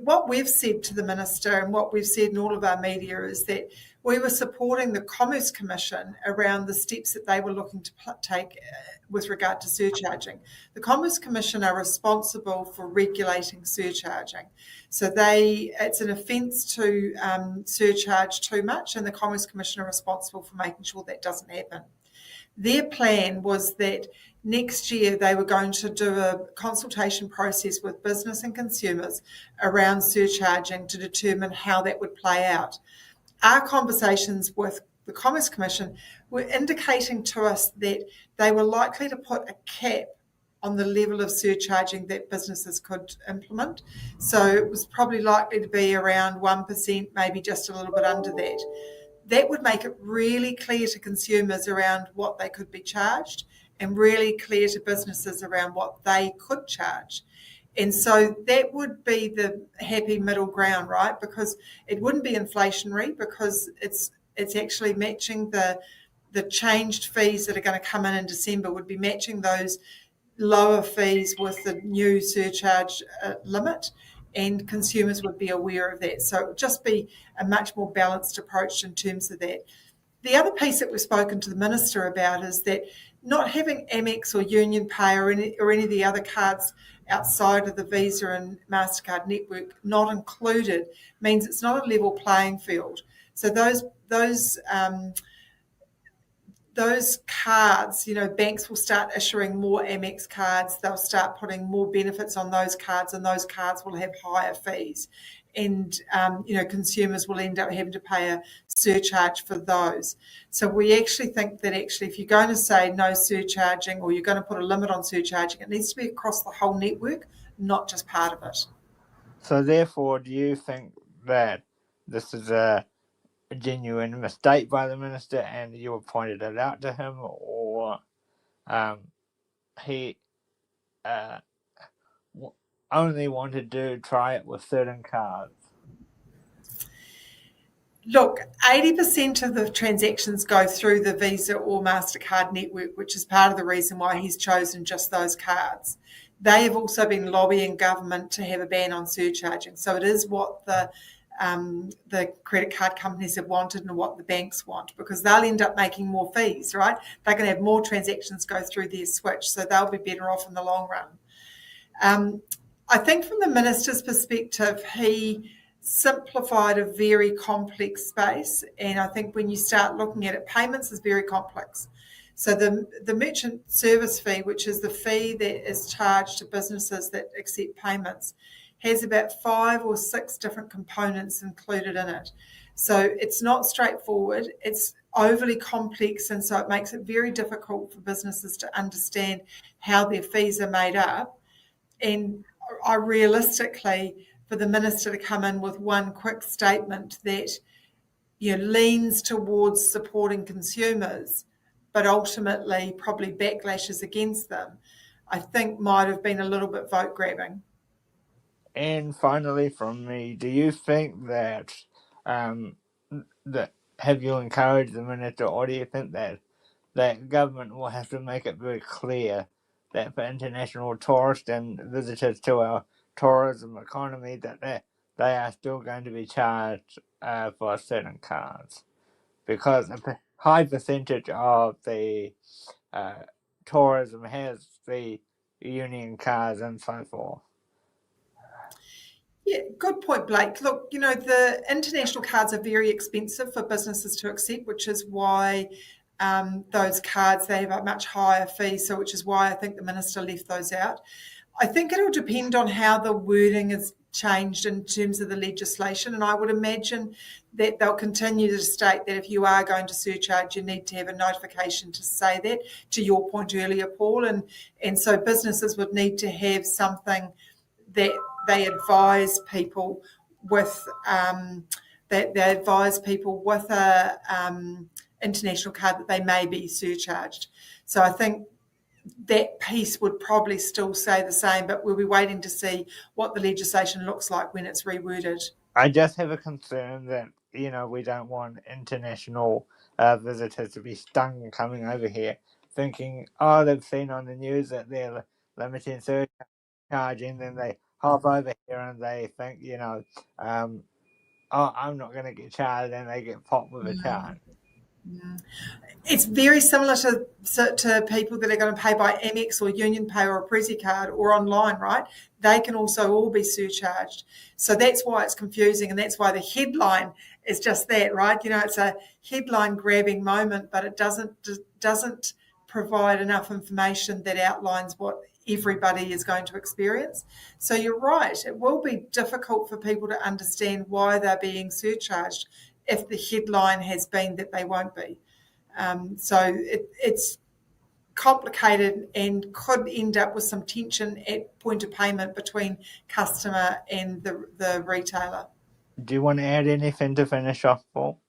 what we've said to the minister, and what we've said in all of our media, is that we were supporting the Commerce Commission around the steps that they were looking to take with regard to surcharging. The Commerce Commission are responsible for regulating surcharging. So it's an offence to surcharge too much, and the Commerce Commission are responsible for making sure that doesn't happen. Their plan was that next year they were going to do a consultation process with business and consumers around surcharging to determine how that would play out. Our conversations with the Commerce Commission were indicating to us that they were likely to put a cap on the level of surcharging that businesses could implement. So it was probably likely to be around 1%, maybe just a little bit under that. That would make it really clear to consumers around what they could be charged and really clear to businesses around what they could charge. And so that would be the happy middle ground, right? Because it wouldn't be inflationary, because it's actually matching the changed fees that are going to come in December would be matching those lower fees with the new surcharge limit, and consumers would be aware of that. So it would just be a much more balanced approach in terms of that. The other piece that we've spoken to the Minister about is that not having Amex or Union Pay or any of the other cards outside of the Visa and MasterCard network not included means it's not a level playing field. So those cards, banks will start issuing more Amex cards. They'll start putting more benefits on those cards, and those cards will have higher fees. And, consumers will end up having to pay a surcharge for those. So we actually think that if you're going to say no surcharging, or you're going to put a limit on surcharging, it needs to be across the whole network, not just part of it. So therefore, do you think that this is a genuine mistake by the Minister and you have pointed it out to him, or he only wanted to try it with certain cards? Look, 80% of the transactions go through the Visa or MasterCard network, which is part of the reason why he's chosen just those cards. They have also been lobbying government to have a ban on surcharging. So it is what the credit card companies have wanted and what the banks want, because they'll end up making more fees, right? They're going to have more transactions go through their switch, so they'll be better off in the long run. I think from the Minister's perspective, he simplified a very complex space, and I think when you start looking at it, payments is very complex. So the merchant service fee, which is the fee that is charged to businesses that accept payments, has about 5 or 6 different components included in it. So it's not straightforward, it's overly complex, and so it makes it very difficult for businesses to understand how their fees are made up. And realistically, for the Minister to come in with one quick statement that leans towards supporting consumers, but ultimately probably backlashes against them, I think might have been a little bit vote grabbing. And finally, from me, do you think that have you encouraged the Minister, or do you think that government will have to make it very clear that for international tourists and visitors to our tourism economy, that they are still going to be charged for certain cards? Because a high percentage of the tourism has the union cards and so forth. Yeah, good point, Blake. Look, the international cards are very expensive for businesses to accept, which is why those cards, they have a much higher fee, so which is why I think the Minister left those out. I think it'll depend on how the wording is changed in terms of the legislation, and I would imagine that they'll continue to state that if you are going to surcharge, you need to have a notification to say that, to your point earlier, Paul, and so businesses would need to have something that they advise people with a international card that they may be surcharged. So I think that piece would probably still say the same, but we'll be waiting to see what the legislation looks like when it's reworded. I just have a concern that, we don't want international visitors to be stung coming over here thinking, they've seen on the news that they're limiting surcharging, then they hop over here and they think, I'm not going to get charged, and they get popped with a charge. Yeah. It's very similar to people that are going to pay by Amex or Union Pay or a Prezi card or online, right? They can also all be surcharged. So that's why it's confusing, and that's why the headline is just that, right? It's a headline grabbing moment, but it doesn't provide enough information that outlines what everybody is going to experience. So you're right, it will be difficult for people to understand why they're being surcharged if the headline has been that they won't be. So it's complicated and could end up with some tension at point of payment between customer and the retailer. Do you want to add anything to finish off, Paul?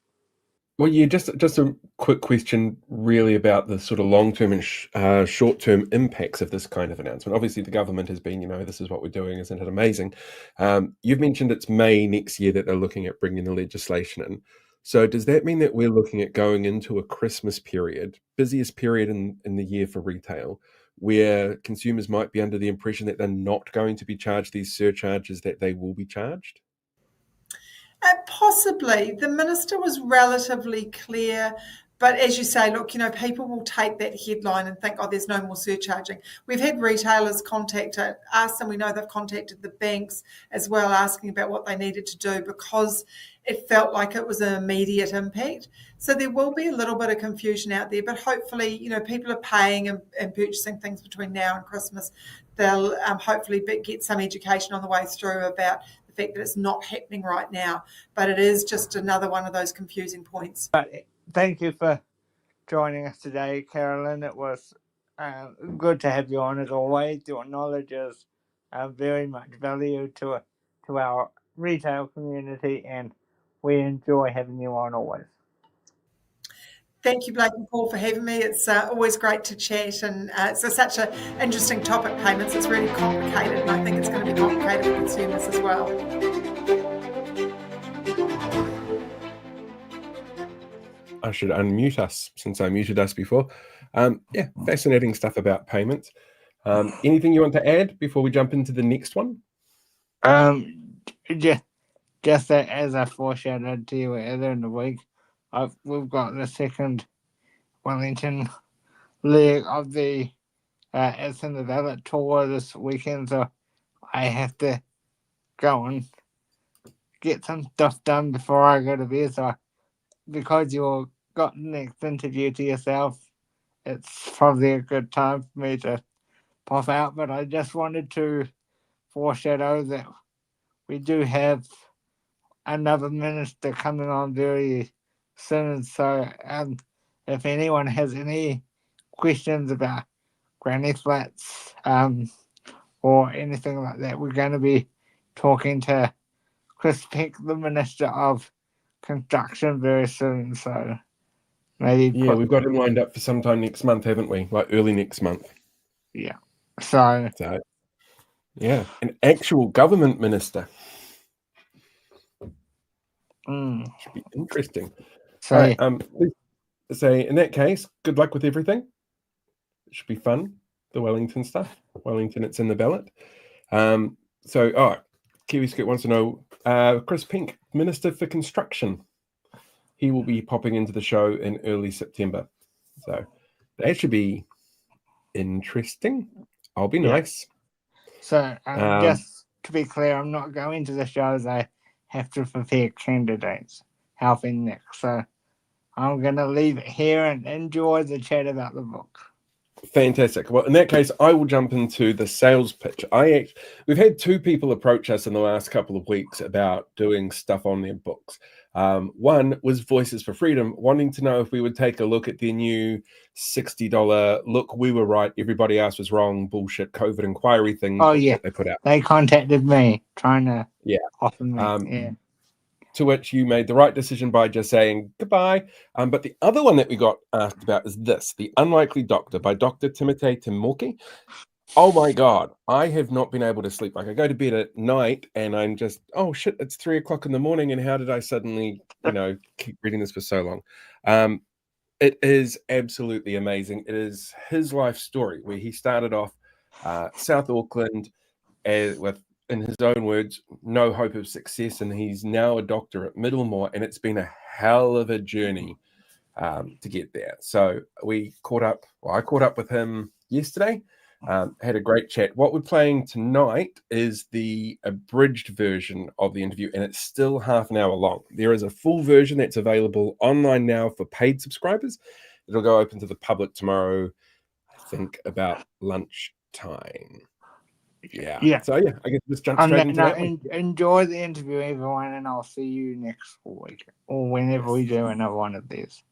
Well, yeah, just a quick question really about the sort of long-term and short-term impacts of this kind of announcement. Obviously, the government has been, this is what we're doing, isn't it amazing? You've mentioned it's May next year that they're looking at bringing the legislation in. So does that mean that we're looking at going into a Christmas period, busiest period in the year for retail, where consumers might be under the impression that they're not going to be charged these surcharges that they will be charged? Possibly. The minister was relatively clear, but as you say, look, people will take that headline and think, oh, there's no more surcharging. We've had retailers contact us, and we know they've contacted the banks as well, asking about what they needed to do because it felt like it was an immediate impact. So there will be a little bit of confusion out there, but hopefully, people are paying and purchasing things between now and Christmas. They'll hopefully get some education on the way through about fact that it's not happening right now, but it is just another one of those confusing points. But thank you for joining us today, Carolyn. It was good to have you on as always. Your knowledge is very much valued to our retail community, and we enjoy having you on always. Thank you, Blake and Paul, for having me. It's always great to chat, and it's such an interesting topic, payments. It's really complicated, and I think it's going to be complicated for consumers as well. I should unmute us since I muted us before. Fascinating stuff about payments. Anything you want to add before we jump into the next one? Just that as I foreshadowed to you earlier in the week, we've got the second Wellington leg of the It's in the Ballot tour this weekend, so I have to go and get some stuff done before I go to bed. So because you've got the next interview to yourself, it's probably a good time for me to pop out. But I just wanted to foreshadow that we do have another minister coming on very soon. So if anyone has any questions about granny flats or anything like that, we're going to be talking to Chris Peck, the Minister of Construction, very soon. So maybe we've got him lined up for sometime next month, haven't we? Like early next month. Yeah. So an actual government minister. Should be interesting. So, in that case, good luck with everything. It should be fun. The Wellington stuff. Wellington, it's in the ballot. Kiwi Skirt wants to know, Chris Pink, Minister for Construction. He will be popping into the show in early September. So that should be interesting. I'll be nice. So just to be clear, I'm not going to the shows. I have to prepare candidates helping next. So I'm going to leave it here and enjoy the chat about the book. Fantastic. Well, in that case, I will jump into the sales pitch. We've had two people approach us in the last couple of weeks about doing stuff on their books. One was Voices for Freedom, wanting to know if we would take a look at their new $60 look, we were right, everybody else was wrong, bullshit COVID inquiry thing that they put out. They contacted me trying to offer me. To which you made the right decision by just saying goodbye. But the other one that we got asked about is this, The Unlikely Doctor by Dr. Timoti Moke. Oh my God, I have not been able to sleep. Like I go to bed at night and I'm just, oh shit, it's 3 o'clock in the morning. And how did I suddenly, keep reading this for so long? It is absolutely amazing. It is his life story where he started off South Auckland with, in his own words, no hope of success. And he's now a doctor at Middlemore. And it's been a hell of a journey to get there. So I caught up with him yesterday. Had a great chat. What we're playing tonight is the abridged version of the interview, and it's still half an hour long. There is a full version that's available online now for paid subscribers. It'll go open to the public tomorrow, I think, about lunchtime. Yeah. So, I guess just jump straight into that one. Enjoy the interview, everyone, and I'll see you next week or whenever we do another one of these.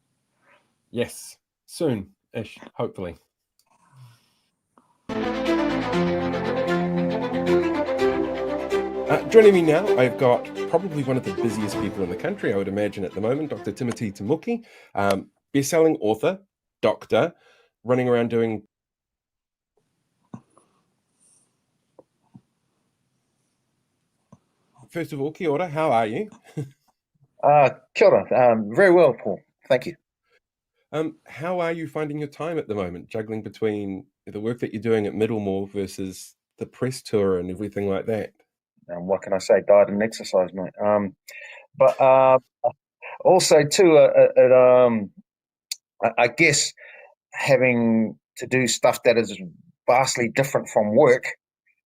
Yes, soon-ish, hopefully. Joining me now, I've got probably one of the busiest people in the country, I would imagine, at the moment, Dr. Timoti Moke, best-selling author, doctor, running around doing... First of all, kia ora, how are you? Kia ora. Very well, Paul. Thank you. How are you finding your time at the moment, juggling between the work that you're doing at Middlemore versus the press tour and everything like that? What can I say? Diet and exercise, mate. But also too, I guess having to do stuff that is vastly different from work,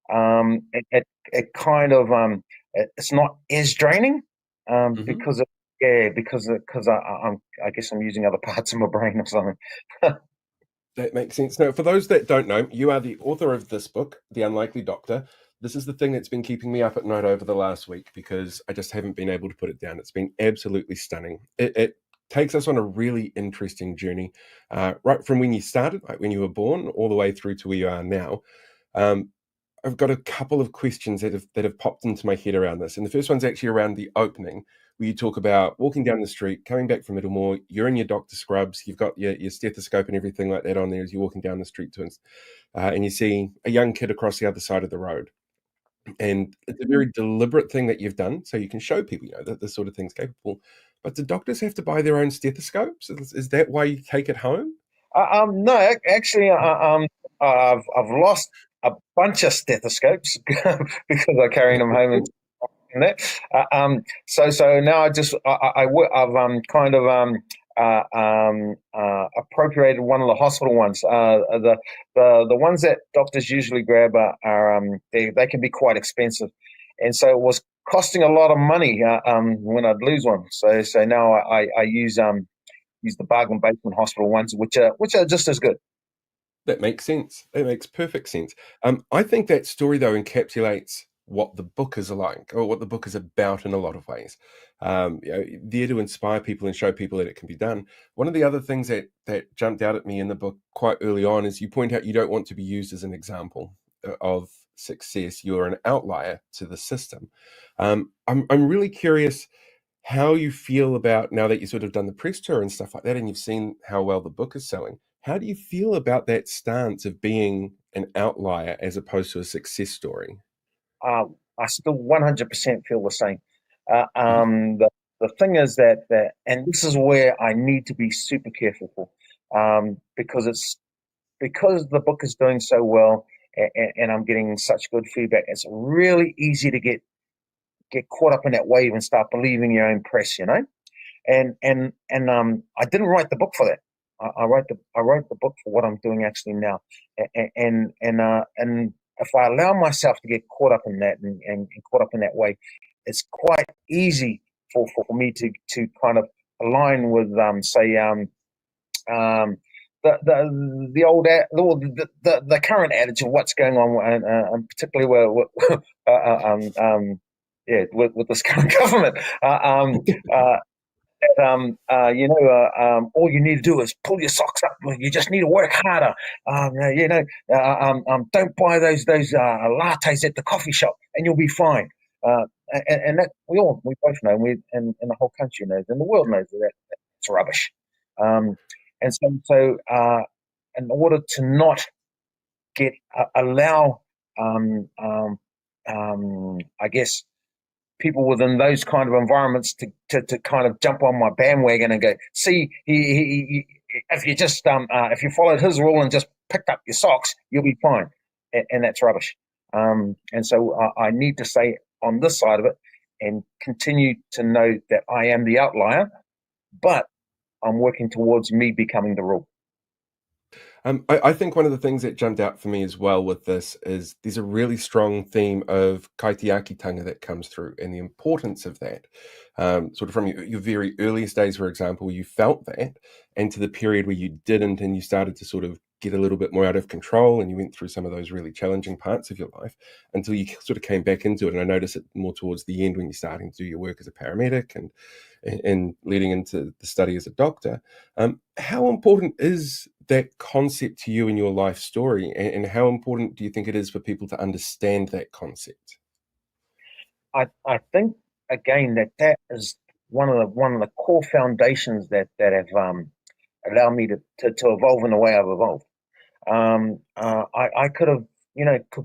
it kind of it's not as draining because I guess I'm using other parts of my brain or something. That makes sense. Now, for those that don't know, you are the author of this book, The Unlikely Doctor. This is the thing that's been keeping me up at night over the last week because I just haven't been able to put it down. It's been absolutely stunning. It takes us on a really interesting journey, right from when you started, like when you were born, all the way through to where you are now. I've got a couple of questions that have popped into my head around this. And the first one's actually around the opening, where you talk about walking down the street, coming back from Middlemore, you're in your doctor scrubs, you've got your stethoscope and everything like that on there as you're walking down the street and you see a young kid across the other side of the road. And it's a very deliberate thing that you've done, so you can show people, that this sort of thing's capable. But do doctors have to buy their own stethoscopes? Is that why you take it home? No, actually, I've lost a bunch of stethoscopes because I carry them home and that. So now I've kind of appropriated one of the hospital ones. The ones that doctors usually grab are they can be quite expensive, and so it was costing a lot of money when I'd lose one. So now I use the bargain basement hospital ones, which are just as good. That makes sense. That makes perfect sense. I think that story, though, encapsulates what the book is like, or what the book is about in a lot of ways. There to inspire people and show people that it can be done. One of the other things that jumped out at me in the book quite early on is you point out you don't want to be used as an example of success. You're an outlier to the system. I'm really curious how you feel about, now that you've sort of done the press tour and stuff like that, and you've seen how well the book is selling, how do you feel about that stance of being an outlier as opposed to a success story? I still 100% feel the same. The thing is that, and this is where I need to be super careful for, because the book is doing so well and I'm getting such good feedback. It's really easy to get caught up in that wave and start believing your own press, And I didn't write the book for that. I wrote the book for what I'm doing actually now, and if I allow myself to get caught up in that and caught up in that way, it's quite easy for me to kind of align with the old the current adage of what's going on, and particularly with this current government. All you need to do is pull your socks up. You just need to work harder. Don't buy those lattes at the coffee shop, and you'll be fine. And that we both know, and the whole country knows, and the world knows that it's rubbish. And so in order to not allow, I guess, people within those kind of environments to kind of jump on my bandwagon and go, see, he if you just if you followed his rule and just picked up your socks, you'll be fine, and that's rubbish. And so I need to stay on this side of it and continue to know that I am the outlier, but I'm working towards me becoming the rule. I think one of the things that jumped out for me as well with this is there's a really strong theme of Kiteyaki Tonga that comes through, and the importance of that. Sort of from your very earliest days, for example, you felt that, and to the period where you didn't, and you started to sort of get a little bit more out of control, and you went through some of those really challenging parts of your life until you sort of came back into it. And I noticed it more towards the end when you're starting to do your work as a paramedic and leading into the study as a doctor. How important is that concept to you in your life story, and how important do you think it is for people to understand that concept? I think again that is one of the core foundations that have allowed me to evolve in the way I've evolved. I could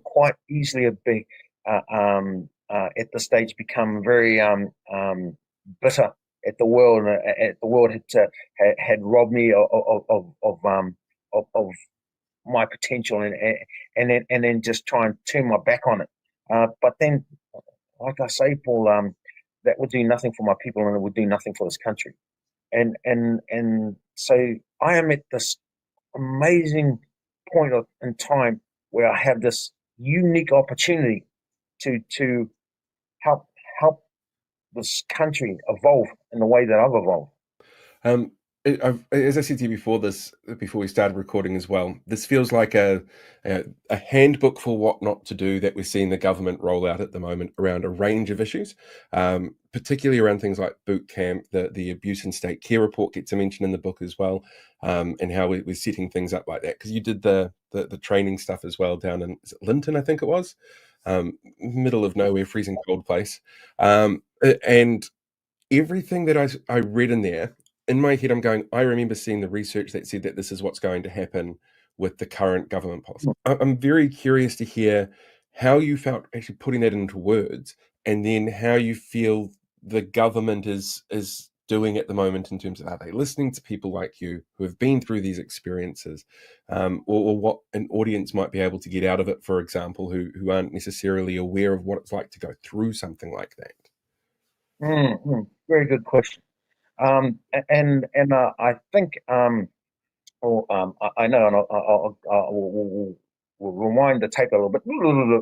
quite easily have been at the stage become very bitter at the world. At the world had robbed me of my potential, and then just try and turn my back on it. But then, like I say, Paul, that would do nothing for my people, and it would do nothing for this country. And so I am at this amazing point in time where I have this unique opportunity to help this country evolve in the way that I've evolved. As I said to you before we started recording as well, this feels like a handbook for what not to do that we're seeing the government roll out at the moment around a range of issues, particularly around things like boot camp. The abuse and state care report gets a mention in the book as well, and how we're setting things up like that. Because you did the training stuff as well down in, is it Linton, I think it was, middle of nowhere, freezing cold place, and everything that I read in there. In my head, I'm going, I remember seeing the research that said that this is what's going to happen with the current government policy. I'm very curious to hear how you felt actually putting that into words, and then how you feel the government is doing at the moment in terms of, are they listening to people like you who have been through these experiences, or what an audience might be able to get out of it, for example, who aren't necessarily aware of what it's like to go through something like that? Very good question. I think, I know, and we'll rewind the tape a little bit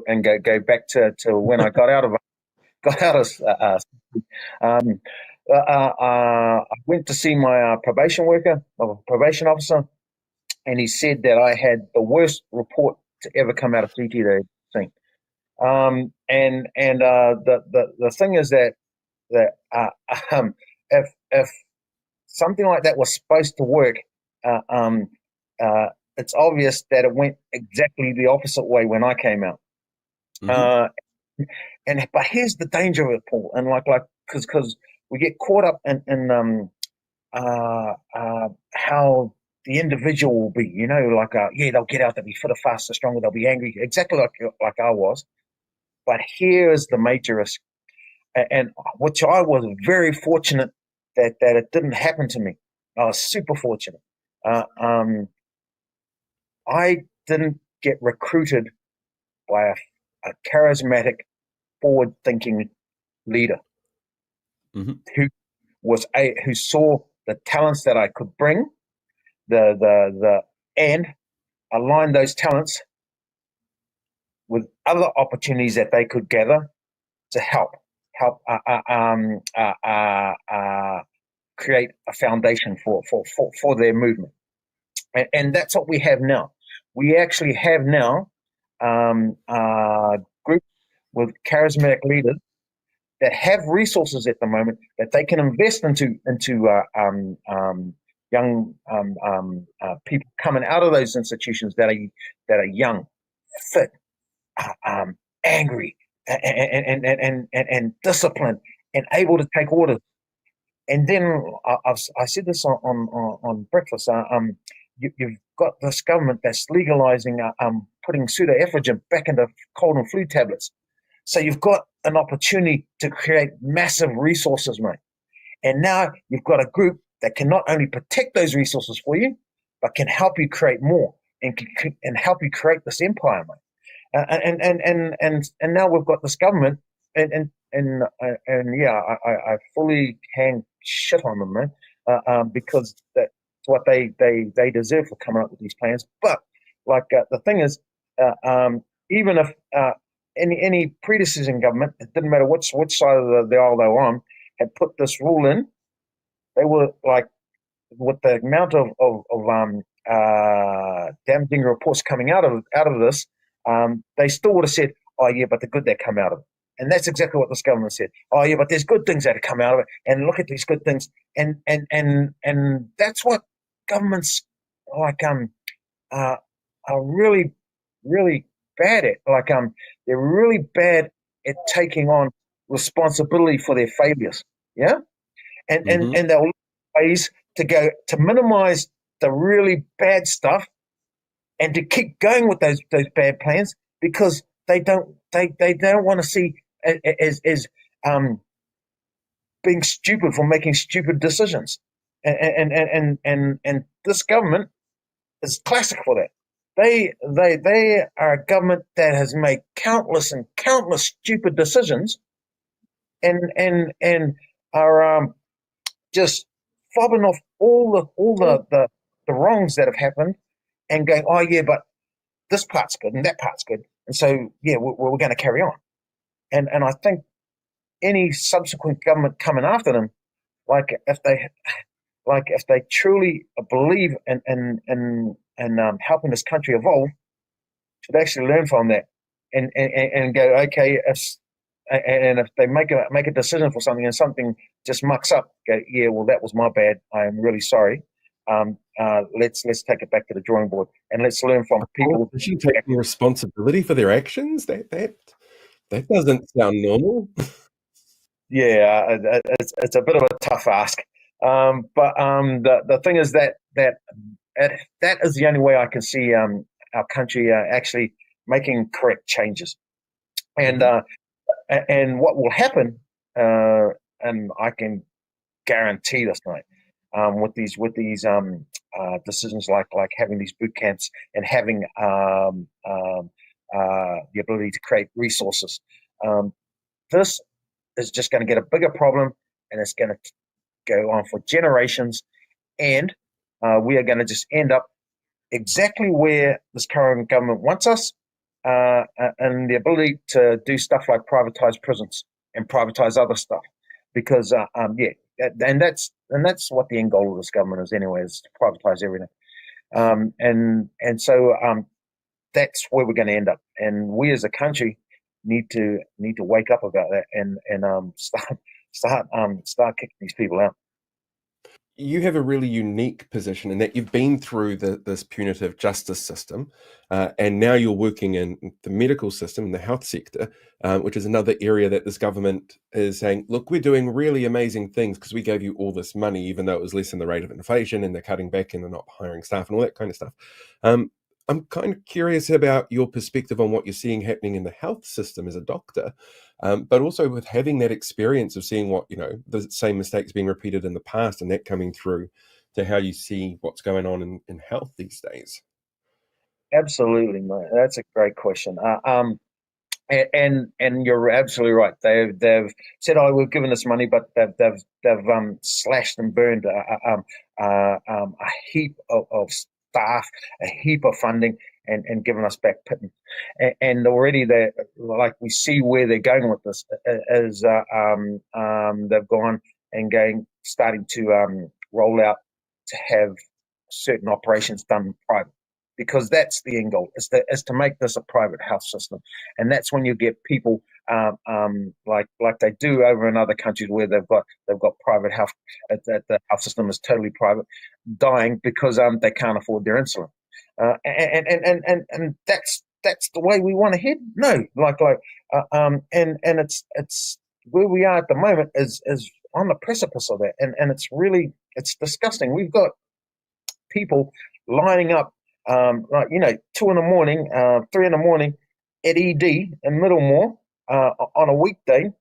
and go back to when I got out of. I went to see my probation officer, and he said that I had the worst report to ever come out of CTD. The thing is that if something like that was supposed to work, it's obvious that it went exactly the opposite way when I came out. Mm-hmm. But here's the danger of it, Paul, and because we get caught up in how the individual will be, they'll get out, they'll be fitter, faster, stronger, they'll be angry, exactly like I was. But here's the major risk, and which I was very fortunate that it didn't happen to me. I was super fortunate. I didn't get recruited by a charismatic, forward-thinking leader, mm-hmm. who saw the talents that I could bring, and align those talents with other opportunities that they could gather to help create a foundation for their movement. And that's what we have now. We actually have now groups with charismatic leaders that have resources at the moment that they can invest into young people coming out of those institutions that are young, fit, angry, and disciplined, and able to take orders. And then I said this on breakfast. You've got this government that's legalizing putting pseudoephedrine back into cold and flu tablets. So you've got an opportunity to create massive resources, mate. And now you've got a group that can not only protect those resources for you, but can help you create more and help you create this empire, mate. And now we've got this government, and yeah, I fully hang shit on them, man, because that's what they deserve for coming up with these plans. But the thing is, even if any predecessing government, it didn't matter which side of the aisle they were on, had put this rule in, they were with the amount of damaging reports coming out of this, they still would have said, "Oh yeah, but the good that come out of it." And that's exactly what this government said. "Oh yeah, but there's good things that have come out of it, and look at these good things." And that's what governments are really, really bad at. They're really bad at taking on responsibility for their failures. Yeah, and they'll look for ways to minimize the really bad stuff and to keep going with those bad plans, because they don't want to see as being stupid for making stupid decisions. And this government is classic for that. They are a government that has made countless and countless stupid decisions, and are just fobbing off all the wrongs that have happened, and going, "Oh yeah, but this part's good and that part's good, and so yeah, we're going to carry on." And I think any subsequent government coming after them, if they truly believe in helping this country evolve, should actually learn from that and go, okay, if they make a decision for something and something just mucks up, go, "Yeah, well, that was my bad. I am really sorry. Let's take it back to the drawing board, and let's learn from people." Is she taking responsibility for their actions? That doesn't sound normal. Yeah, it's a bit of a tough ask. But the thing is that is the only way I can see our country actually making correct changes. And what will happen, and I can guarantee this, mate, with these decisions like having these boot camps and having the ability to create resources, this is just going to get a bigger problem, and it's going to go on for generations, and we are going to just end up exactly where this current government wants us, and the ability to do stuff like privatize prisons and privatize other stuff, because and that's what the end goal of this government is anyway, is to privatize everything, and so that's where we're going to end up, and we as a country need to wake up about that and start kicking these people out. You have a really unique position in that you've been through this punitive justice system, and now you're working in the medical system, in the health sector, which is another area that this government is saying, "Look, we're doing really amazing things because we gave you all this money, even though it was less than the rate of inflation, and they're cutting back and they're not hiring staff and all that kind of stuff." I'm kind of curious about your perspective on what you're seeing happening in the health system as a doctor, but also with having that experience of seeing what, the same mistakes being repeated in the past, and that coming through to how you see what's going on in health these days. Absolutely, mate. That's a great question. And you're absolutely right. They've said, "Oh, we've given this money," but they've slashed and burned a heap of staff, a heap of funding, and given us back pitting. And already we see where they're going with this, is they've gone and starting to roll out to have certain operations done private, because that's the end goal, is to make this a private health system. And that's when you get people like they do over in other countries where they've got private health, the health system is totally private, dying because they can't afford their insulin. And that's the way we want to head. No, and it's where we are at the moment is on the precipice of that, and it's disgusting. We've got people lining up 2 in the morning, 3 in the morning at ED in Middlemore on a weekday,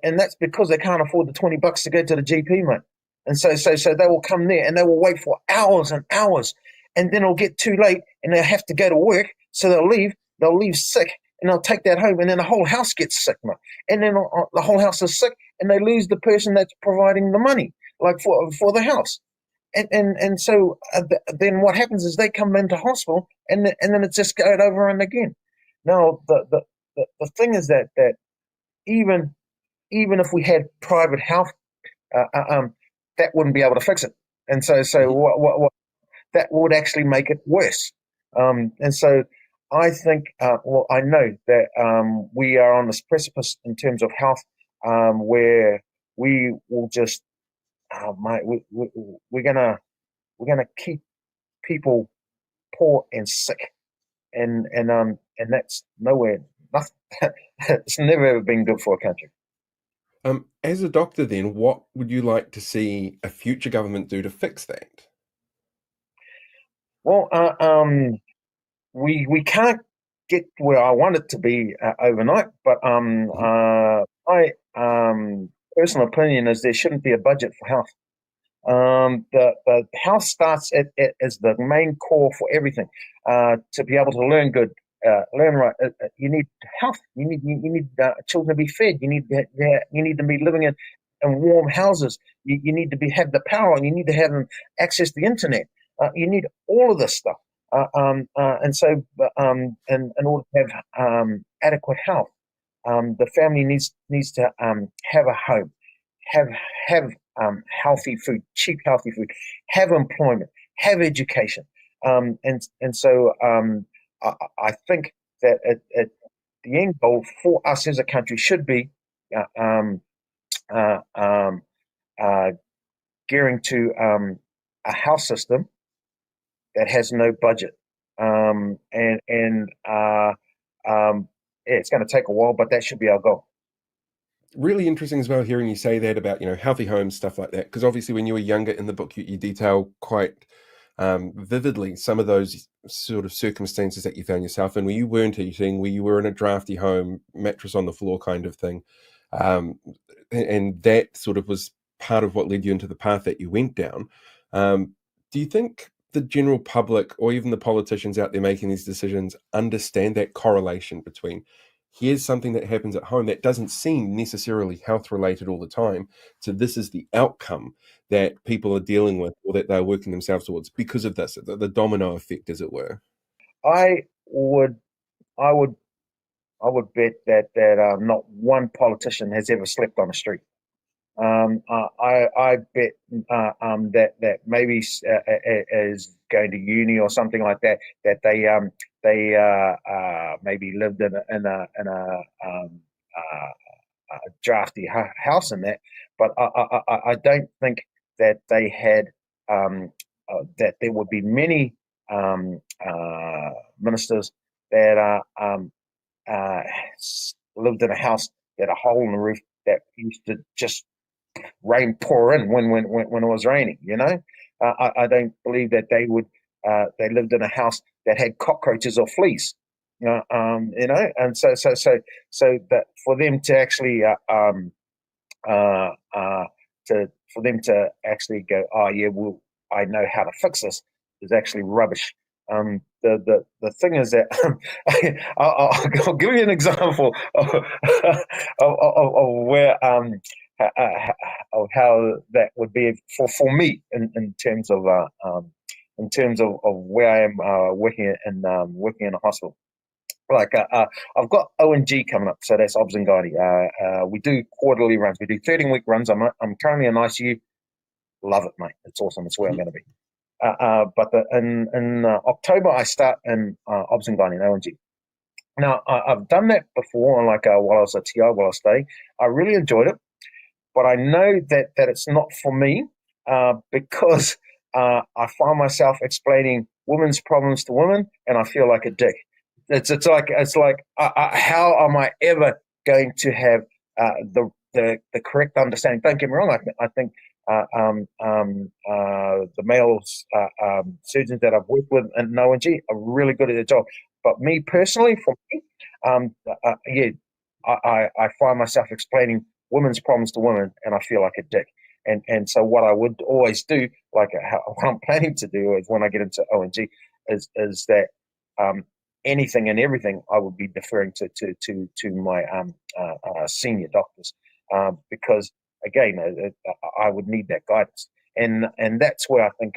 and that's because they can't afford the $20 to go to the GP, mate. And so they will come there and they will wait for hours and hours, and then it'll get too late and they'll have to go to work, so they'll leave sick, and they'll take that home, and then the whole house gets sick, mate. And then the whole house is sick, and they lose the person that's providing the money, for the house. And so then what happens is they come into hospital, and then it's just going over and again. Now the thing is that even if we had private health, that wouldn't be able to fix it. And so what that would actually make it worse. And so I think, well, I know that we are on this precipice in terms of health, where we will just, mate, we're gonna keep people poor and sick, and that's nowhere. It's never ever been good for a country. As a doctor, then, what would you like to see a future government do to fix that? Well, we can't get where I want it to be overnight, but my personal opinion is there shouldn't be a budget for health. The health starts as the main core for everything. To be able to learn good, learn right, you need health. You need children to be fed. You need to be living in warm houses. You need to have the power, and you need to have access to the internet. You need all of this stuff. And so, in order to have adequate health, the family needs to have a home, have healthy food, cheap healthy food, have employment, have education, and so I think that the end goal for us as a country should be gearing to a health system that has no budget, it's going to take a while, but that should be our goal. Really interesting as well hearing you say that about, healthy homes, stuff like that, because obviously when you were younger in the book, you detail quite vividly some of those sort of circumstances that you found yourself in, where you weren't eating, where you were in a drafty home, mattress on the floor kind of thing, and that sort of was part of what led you into the path that you went down. Do you think the general public, or even the politicians out there making these decisions, understand that correlation between here's something that happens at home that doesn't seem necessarily health related all the time, so this is the outcome that people are dealing with, or that they're working themselves towards because of this, the domino effect, as it were? I would bet that not one politician has ever slept on the street. I bet that maybe is going to uni or something like that. That they maybe lived in a drafty house in that. But I don't think that they had that there would be many ministers that lived in a house that had a hole in the roof that used to just rain pour in when it was raining. I don't believe that they would. They lived in a house that had cockroaches or fleas. And so that for them to actually for them to actually go, oh yeah, well, I know how to fix this, is actually rubbish. The thing is that I'll give you an example of where of how that would be for me in terms of where I am working in a hospital. Like I've got O&G coming up, so that's Obs and Guiding. We do quarterly runs. We do 13-week runs. I'm currently in ICU. Love it, mate. It's awesome. It's where I'm going to be. But in October, I start in Obs and Guiding, O&G. Now, I've done that before, like while I was at TI, while I was studying. I really enjoyed it, but I know that it's not for me because I find myself explaining women's problems to women, and I feel like a dick. It's like how am I ever going to have the correct understanding? Don't get me wrong. I think the male surgeons that I've worked with in O&G are really good at their job. But me personally, for me, I find myself explaining women's problems to women, and I feel like a dick. And so what I would always do, like what I'm planning to do, is when I get into O&G, is that anything and everything I would be deferring to my senior doctors, because again, I would need that guidance, and that's where I think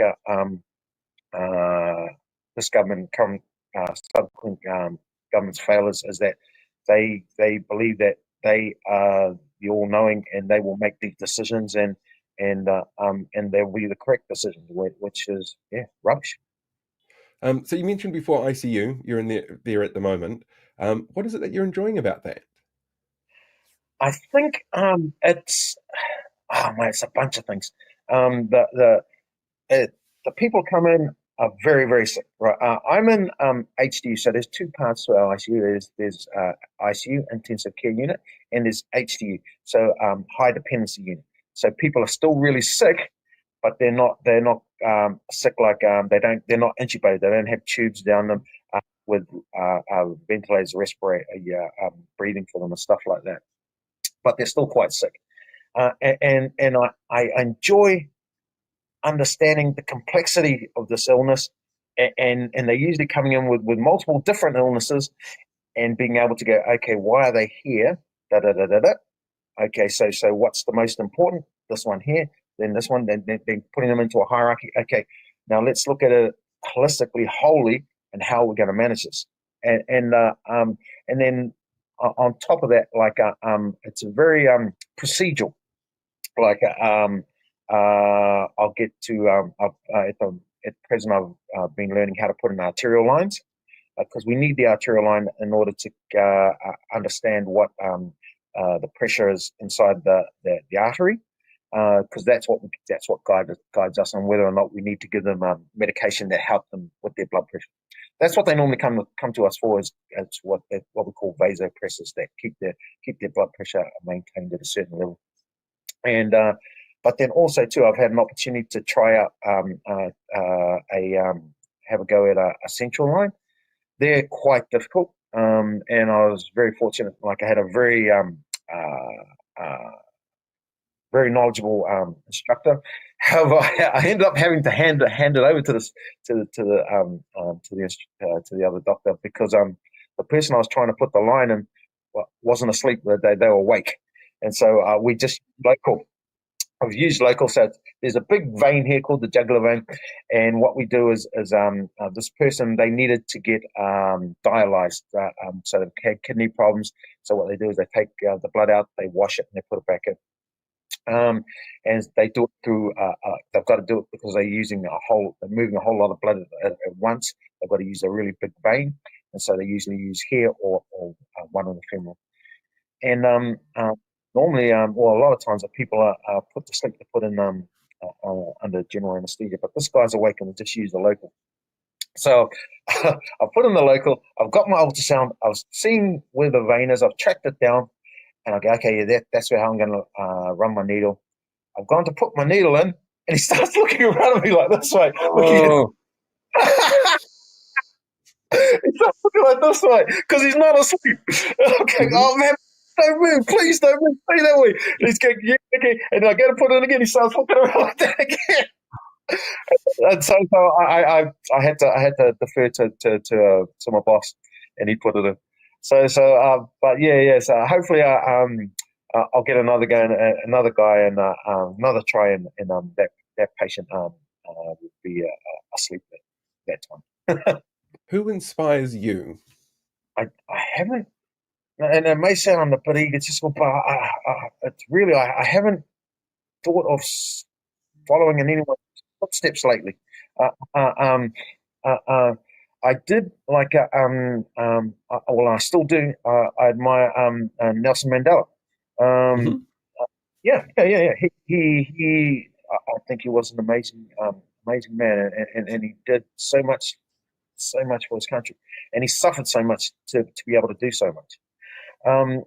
this government, subsequent governments fail is that they believe that they are the all-knowing and they will make these decisions, and and there will be the correct decision, which is rubbish. So you mentioned before ICU, you're in there at the moment. What is it that you're enjoying about that? I think it's it's a bunch of things. The people come in are very, very sick. Right, I'm in HDU, so there's two parts to our ICU. There's ICU, intensive care unit, and there's HDU, so high dependency unit. So people are still really sick, but they're not sick like they're not intubated. They don't have tubes down them with ventilators, respirator, breathing for them and stuff like that. But they're still quite sick, and I enjoy understanding the complexity of this illness, and they're usually coming in with multiple different illnesses, and being able to go, okay, why are they here? Okay, so what's the most important? This one here, then this one, then putting them into a hierarchy. Okay, now let's look at it holistically, wholly, and how we're going to manage this. And then on top of that, like it's a very procedural. Like I'll get to at present I've been learning how to put in arterial lines, because we need the arterial line in order to understand what the pressure is inside the artery, because that's what guides us on whether or not we need to give them medication that help them with their blood pressure. That's what they normally come to us for. Is what we call vasopressors that keep their blood pressure maintained at a certain level. And but then also too, I've had an opportunity to try out have a go at a central line. They're quite difficult, and I was very fortunate. Like I had a very very knowledgeable instructor. However, I ended up having to hand it over to the other doctor, because the person I was trying to put the line in wasn't asleep. They were awake, and so we just local. I've used local, so there's a big vein here called the jugular vein, and what we do is this person, they needed to get dialyzed, so they had kidney problems. So what they do is they take the blood out, they wash it, and they put it back in. And they do it through. They've got to do it because they're moving a whole lot of blood at once. They've got to use a really big vein, and so they usually use here or one on the femoral. And normally, a lot of times, people are put to sleep. They put in under general anesthesia, but this guy's awake and we just use the local. So I put in the local. I've got my ultrasound. I've seen where the vein is. I've tracked it down. And I go, okay, that's where I'm going to run my needle. I've gone to put my needle in, and he starts looking around at me like this way. Oh. He starts looking like this way because he's not asleep. Okay, oh man, don't move, please don't move, stay that way. And he's going, yeah, okay. And I go to put it in again. He starts looking around like that again. And so I had to defer to my boss, and he put it in. So, but yeah. So hopefully, I'll get another guy and another try, and that patient will be asleep at that time. Who inspires you? I haven't, and it may sound a bit egotistical, but it's really I haven't thought of following in anyone's footsteps lately. I did like I still do. I admire Nelson Mandela. Yeah. He I think he was an amazing man, and he did so much for his country, and he suffered so much to be able to do so much. And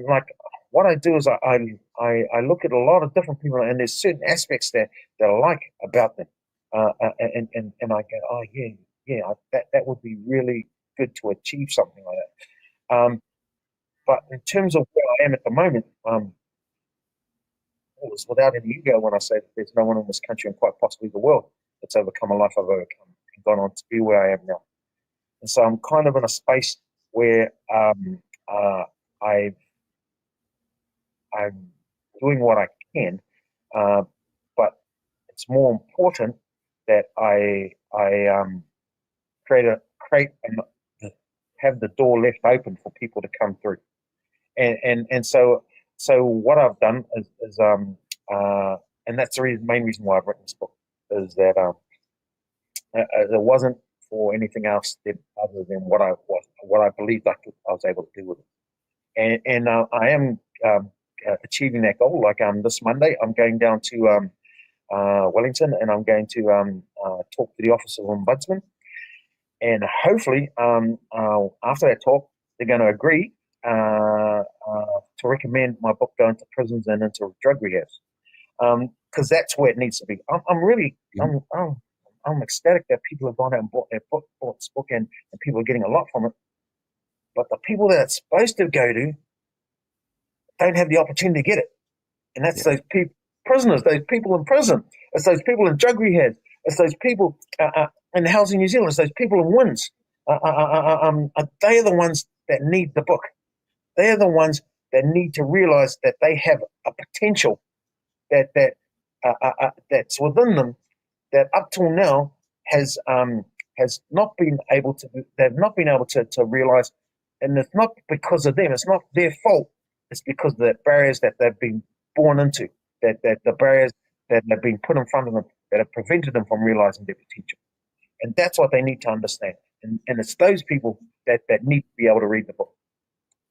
like what I do is I look at a lot of different people, and there's certain aspects that I like about them. And I go, oh yeah, that would be really good to achieve something like that. But in terms of where I am at the moment, it was without any ego when I say that there's no one in this country and quite possibly the world that's overcome a life I've overcome and gone on to be where I am now. And so I'm kind of in a space where I'm doing what I can, but it's more important that I have the door left open for people to come through, and so what I've done is And that's the main reason why I've written this book, is that it wasn't for anything else other than what I believed I was able to do with it. And I am achieving that goal. Like this Monday, I'm going down to Wellington, and I'm going to talk to the Office of Ombudsman, and hopefully after that talk, they're going to agree to recommend my book go into prisons and into drug rehabs, because that's where it needs to be. I'm ecstatic that people have gone out and bought this book, and people are getting a lot from it. But the people that it's supposed to go to don't have the opportunity to get it, and that's those prisoners, those people in prison. It's those people in drug rehab. It's those people in Housing New Zealand. It's those people in WINS. They are the ones that need the book. They are the ones that need to realise that they have a potential that's within them, that up till now has not been able to. They've not been able to realise, and it's not because of them. It's not their fault. It's because of the barriers that they've been born into. That the barriers that have been put in front of them that have prevented them from realising their potential. And that's what they need to understand. And it's those people that need to be able to read the book.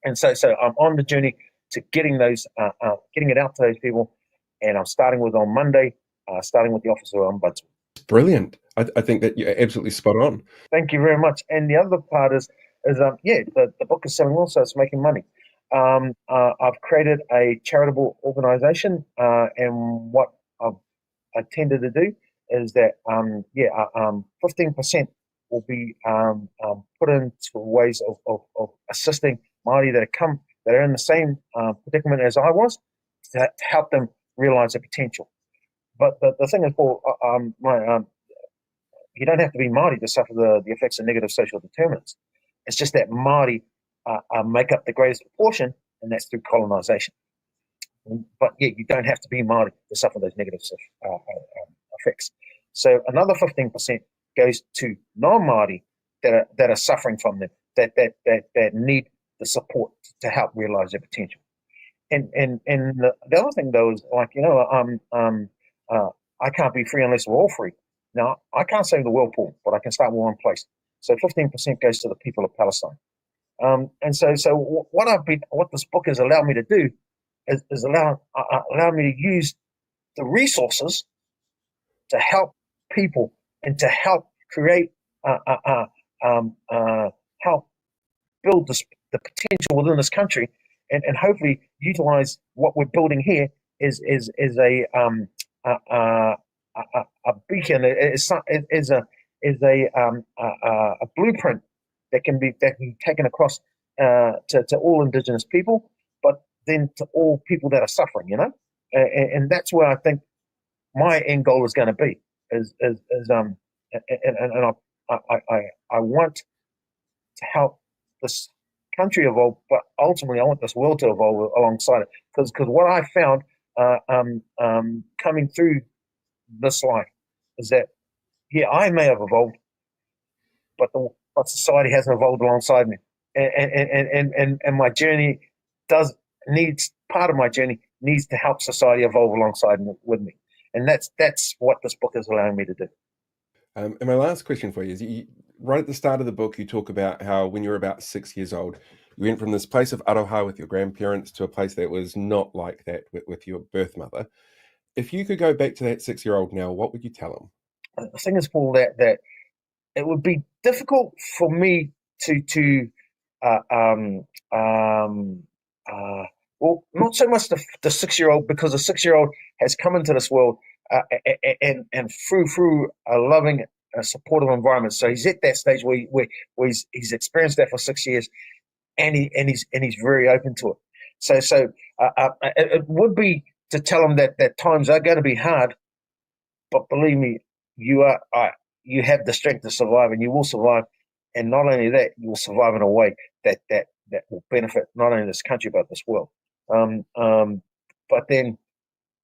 And so I'm on the journey to getting it out to those people. And I'm starting with on Monday, starting with the Office of Ombudsman. Brilliant. I think that you're absolutely spot on. Thank you very much. And the other part is the book is selling well, so it's making money. I've created a charitable organisation, and what I tended to do is that 15% will be put into ways of assisting Māori that are in the same predicament as I was, to help them realise their potential. But the thing is, Paul, you don't have to be Māori to suffer the effects of negative social determinants. It's just that Māori make up the greatest proportion, and that's through colonisation. But you don't have to be Māori to suffer those negative effects. So another 15% goes to non-Māori that are suffering from them, that need the support to help realise their potential. And the other thing though is, like, I can't be free unless we're all free. Now, I can't save the world, Paul, but I can start with one place. So 15% goes to the people of Palestine. And so what this book has allowed me to do is allow me to use the resources to help people and to help create, help build the potential within this country, and hopefully utilize what we're building here is a beacon, is a blueprint that can be taken across to all Indigenous people, but then to all people that are suffering, and that's where I think my end goal is going to be. I want to help this country evolve, but ultimately I want this world to evolve alongside it. Because what I found coming through this life is that I may have evolved, but society hasn't evolved alongside me, and my journey part of my journey needs to help society evolve alongside with me, and that's what this book is allowing me to do. And my last question for you is, right at the start of the book, you talk about how when you were about 6 years old, you went from this place of aroha with your grandparents to a place that was not like that with your birth mother. If you could go back to that 6-year-old now, what would you tell him? The thing is, Paul, that it would be difficult for me to well, not so much the 6-year-old, because the 6-year-old has come into this world and through a loving, supportive environment. So he's at that stage where he's experienced that for 6 years, and he's very open to it. So it would be to tell him that times are going to be hard, but believe me, you have the strength to survive, and you will survive. And not only that, you will survive in a way that will benefit not only this country but this world. But then,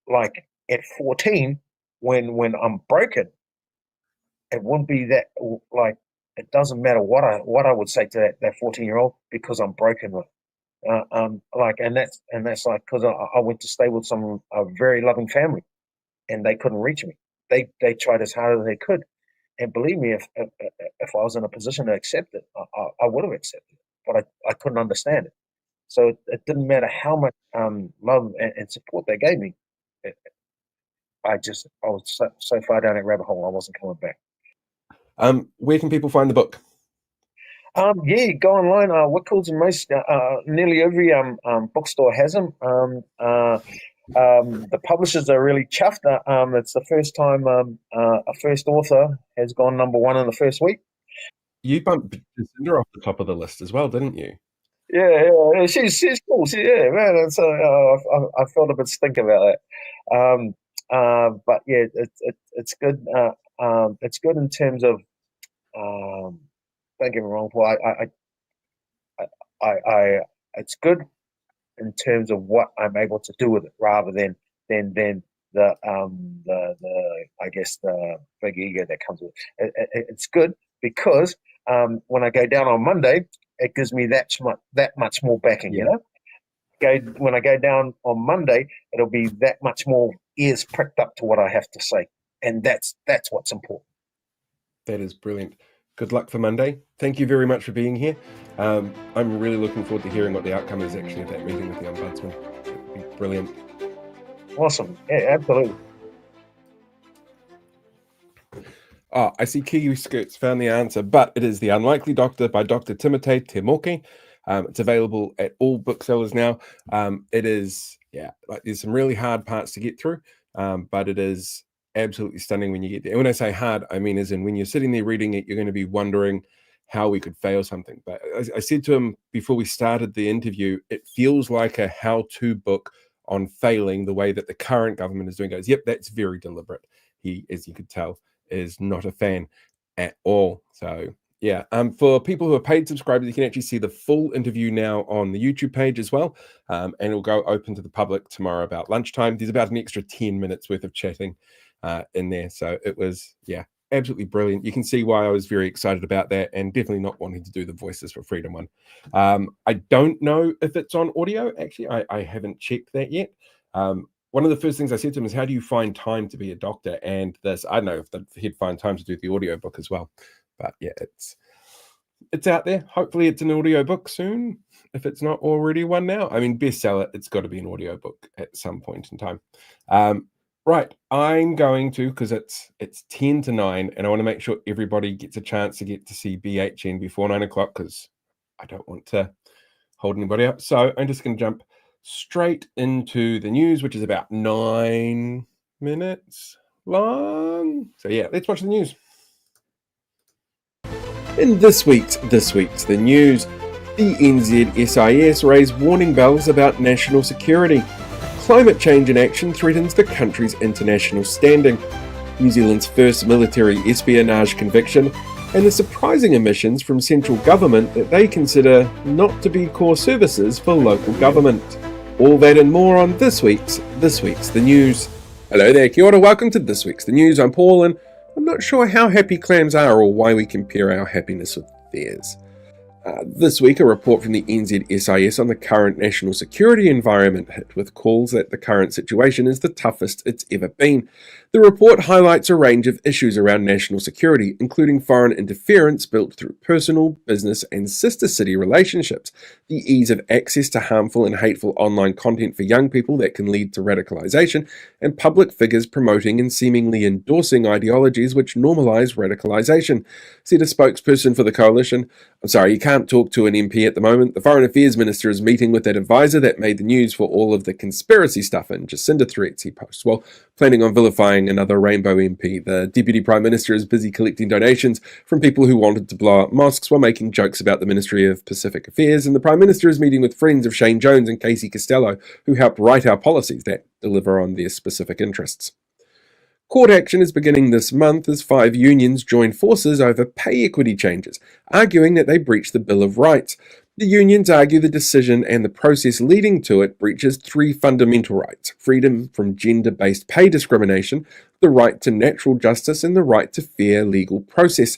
like at 14, when I'm broken, it wouldn't be that, like, it doesn't matter what I would say to that 14-year-old, because I'm broken with. And that's like because I went to stay with a very loving family, and they couldn't reach me. They tried as hard as they could, and believe me, if I was in a position to accept it, I would have accepted it, but I couldn't understand it. So it didn't matter how much love and support they gave me. I was so far down that rabbit hole, I wasn't coming back. Where can people find the book? Yeah, go online. Wickles and most nearly every bookstore has them. The publishers are really chuffed. It's the first time a first author has gone number one in the first week. You bumped Jacinda off the top of the list as well, didn't you? Yeah, she's cool. Yeah, man. And so I felt a bit stink about that. But yeah, it's good. It's good in terms of. Don't get me wrong, Paul. It's good in terms of what I'm able to do with it, rather than the I guess the big ego that comes with it. It's good because when I go down on Monday, it gives me that much more backing. Yeah. You know, when I go down on Monday, it'll be that much more ears pricked up to what I have to say, and that's what's important. That is brilliant. Good luck for Monday. Thank you very much for being here. I'm really looking forward to hearing what the outcome is actually of that meeting with the Ombudsman. It would be brilliant. Awesome. Yeah, absolutely. Oh, I see Kiwi Skirts found the answer, but it is The Unlikely Doctor by Dr. Timoti te Moke. It's available at all booksellers now. It is, there's some really hard parts to get through, but it is absolutely stunning when you get there. And when I say hard, I mean as in when you're sitting there reading it, you're going to be wondering how we could fail something. But I said to him before we started the interview, it feels like a how-to book on failing the way that the current government is doing. He goes, yep, that's very deliberate. He, as you could tell, is not a fan at all. So yeah, for people who are paid subscribers, you can actually see the full interview now on the YouTube page as well. And it'll go open to the public tomorrow about lunchtime. There's about an extra 10 minutes worth of chatting in there. So it was, absolutely brilliant. You can see why I was very excited about that, and definitely not wanting to do the Voices for Freedom one. I don't know if it's on audio. Actually, I haven't checked that yet. One of the first things I said to him is, how do you find time to be a doctor? And this, I don't know if he'd find time to do the audio book as well. But yeah, it's out there. Hopefully it's an audio book soon, if it's not already one now. I mean, bestseller, it's got to be an audio book at some point in time. Right, I'm going to, because it's 10 to 9, and I want to make sure everybody gets a chance to get to see BHN before 9 o'clock, because I don't want to hold anybody up. So I'm just going to jump straight into the news, which is about 9 minutes long. So yeah, let's watch the news. In this week's the news, the NZSIS raised warning bells about national security. Climate change in action threatens the country's international standing. New Zealand's first military espionage conviction, and the surprising omissions from central government that they consider not to be core services for local government. All that and more on this week's the news. Hello there, kia ora, welcome to this week's the news. I'm Paul, and I'm not sure how happy clams are or why we compare our happiness with theirs. This week, a report from the NZSIS on the current national security environment hit with calls that the current situation is the toughest it's ever been. The report highlights a range of issues around national security, including foreign interference built through personal, business, and sister city relationships, the ease of access to harmful and hateful online content for young people that can lead to radicalization, and public figures promoting and seemingly endorsing ideologies which normalize radicalization, said a spokesperson for the coalition. I'm sorry, you can't talk to an MP at the moment. The Foreign Affairs Minister is meeting with that advisor that made the news for all of the conspiracy stuff and Jacinda threats he posts, while planning on vilifying another Rainbow MP. The Deputy Prime Minister is busy collecting donations from people who wanted to blow up mosques while making jokes about the Ministry of Pacific Affairs, and the Prime Minister is meeting with friends of Shane Jones and Casey Costello, who helped write our policies that deliver on their specific interests. Court action is beginning this month as 5 unions join forces over pay equity changes, arguing that they breach the Bill of Rights. The unions argue the decision and the process leading to it breaches 3 fundamental rights: freedom from gender-based pay discrimination, the right to natural justice, and the right to fair legal process.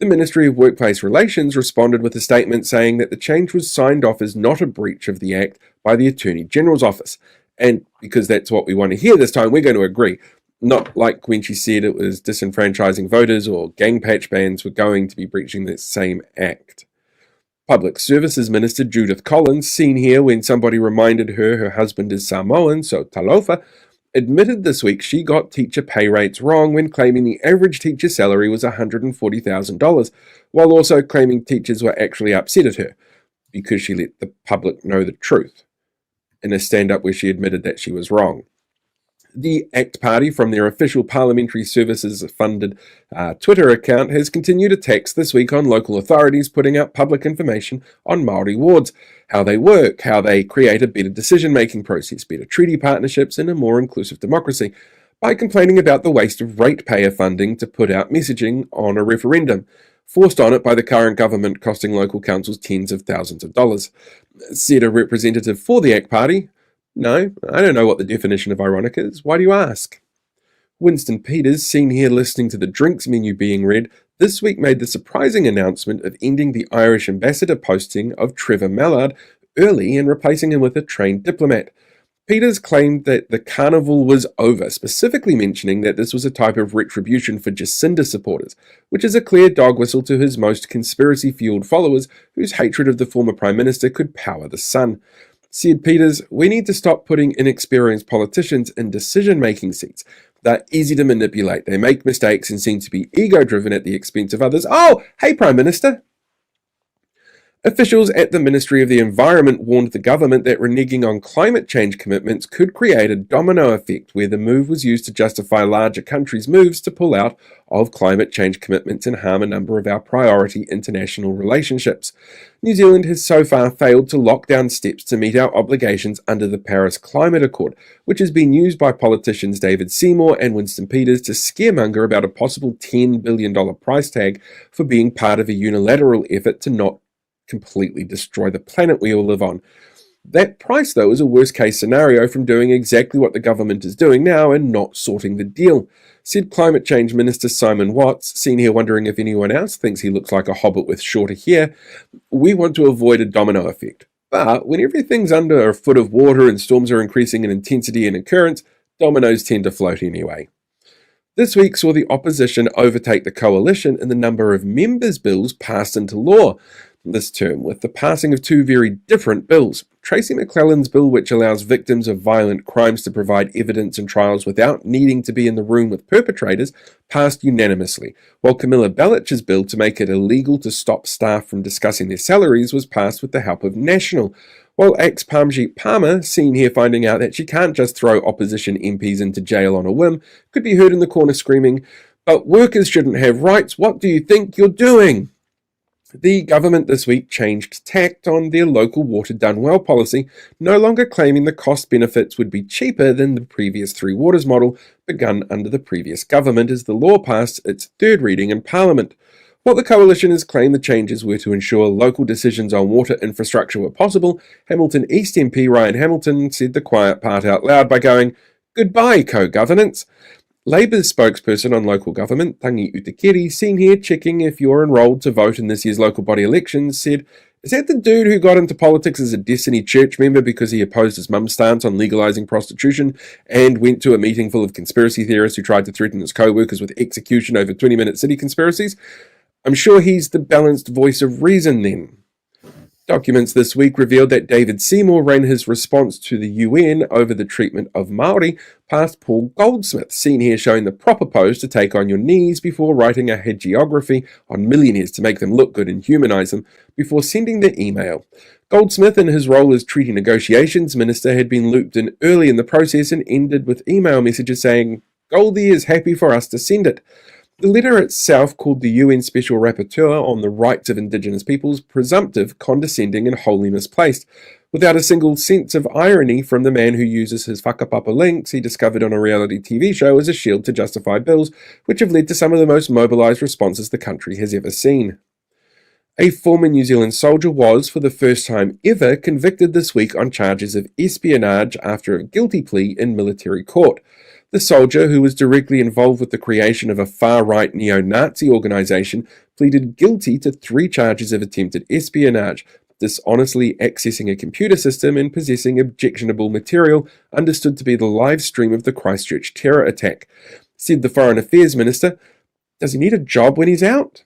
The Ministry of Workplace Relations responded with a statement saying that the change was signed off as not a breach of the Act by the Attorney General's office. And because that's what we want to hear this time, we're going to agree. Not like when she said it was disenfranchising voters or gang patch bans were going to be breaching the same act. Public Services Minister Judith Collins, seen here when somebody reminded her husband is Samoan, so talofa, admitted this week she got teacher pay rates wrong when claiming the average teacher salary was $140,000, while also claiming teachers were actually upset at her because she let the public know the truth in a stand-up where she admitted that she was wrong. The ACT Party, from their official Parliamentary Services-funded Twitter account, has continued attacks this week on local authorities putting out public information on Māori wards, how they work, how they create a better decision-making process, better treaty partnerships, and a more inclusive democracy, by complaining about the waste of ratepayer funding to put out messaging on a referendum, forced on it by the current government, costing local councils tens of thousands of dollars. Said a representative for the ACT Party, "No, I don't know what the definition of ironic is. Why do you ask?" Winston Peters, seen here listening to the drinks menu being read, this week made the surprising announcement of ending the Irish ambassador posting of Trevor Mallard early and replacing him with a trained diplomat. Peters claimed that the carnival was over, specifically mentioning that this was a type of retribution for Jacinda supporters, which is a clear dog whistle to his most conspiracy-fueled followers whose hatred of the former Prime Minister could power the sun. Said Peters, "We need to stop putting inexperienced politicians in decision-making seats. They're easy to manipulate. They make mistakes and seem to be ego-driven at the expense of others." Oh, hey, Prime Minister! Officials at the Ministry of the Environment warned the government that reneging on climate change commitments could create a domino effect where the move was used to justify larger countries' moves to pull out of climate change commitments and harm a number of our priority international relationships. New Zealand has so far failed to lock down steps to meet our obligations under the Paris Climate Accord, which has been used by politicians David Seymour and Winston Peters to scaremonger about a possible $10 billion price tag for being part of a unilateral effort to not completely destroy the planet we all live on. That price, though, is a worst-case scenario from doing exactly what the government is doing now and not sorting the deal, said Climate Change Minister Simon Watts, seen here wondering if anyone else thinks he looks like a hobbit with shorter hair. "We want to avoid a domino effect. But when everything's under a foot of water and storms are increasing in intensity and occurrence, dominoes tend to float anyway." This week saw the opposition overtake the coalition in the number of members' bills passed into law this term, with the passing of two very different bills. Tracy McClellan's bill, which allows victims of violent crimes to provide evidence in trials without needing to be in the room with perpetrators, passed unanimously, while Camilla Bellich's bill to make it illegal to stop staff from discussing their salaries was passed with the help of National, while ACT's Parmjeet Palmer, seen here finding out that she can't just throw opposition MPs into jail on a whim, could be heard in the corner screaming, "But workers shouldn't have rights, what do you think you're doing?" The government this week changed tact on their local water done well policy, no longer claiming the cost benefits would be cheaper than the previous Three Waters model begun under the previous government as the law passed its third reading in Parliament. While the coalition has claimed the changes were to ensure local decisions on water infrastructure were possible, Hamilton East MP Ryan Hamilton said the quiet part out loud by going, "Goodbye, co-governance." Labour's spokesperson on local government, Tangi Utakiri, seen here checking if you're enrolled to vote in this year's local body elections, said, "Is that the dude who got into politics as a Destiny Church member because he opposed his mum's stance on legalising prostitution and went to a meeting full of conspiracy theorists who tried to threaten his co-workers with execution over 20-minute city conspiracies? I'm sure he's the balanced voice of reason then." Documents this week revealed that David Seymour ran his response to the UN over the treatment of Māori past Paul Goldsmith, seen here showing the proper pose to take on your knees before writing a hagiography on millionaires to make them look good and humanise them before sending the email. Goldsmith, in his role as Treaty Negotiations Minister, had been looped in early in the process and ended with email messages saying, "Goldie is happy for us to send it." The letter itself called the UN Special Rapporteur on the Rights of Indigenous Peoples presumptive, condescending and wholly misplaced, without a single sense of irony from the man who uses his whakapapa links he discovered on a reality TV show as a shield to justify bills, which have led to some of the most mobilised responses the country has ever seen. A former New Zealand soldier was, for the first time ever, convicted this week on charges of espionage after a guilty plea in military court. The soldier, who was directly involved with the creation of a far-right neo-Nazi organisation, pleaded guilty to 3 charges of attempted espionage, dishonestly accessing a computer system and possessing objectionable material understood to be the live stream of the Christchurch terror attack. Said the Foreign Affairs Minister, does he need a job when he's out?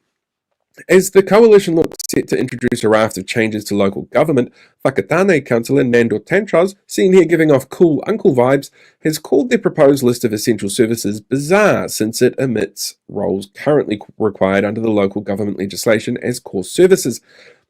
As the coalition looks set to introduce a raft of changes to local government, Whakatane councillor Nando Tantros, seen here giving off cool uncle vibes, has called their proposed list of essential services bizarre since it omits roles currently required under the local government legislation as core services.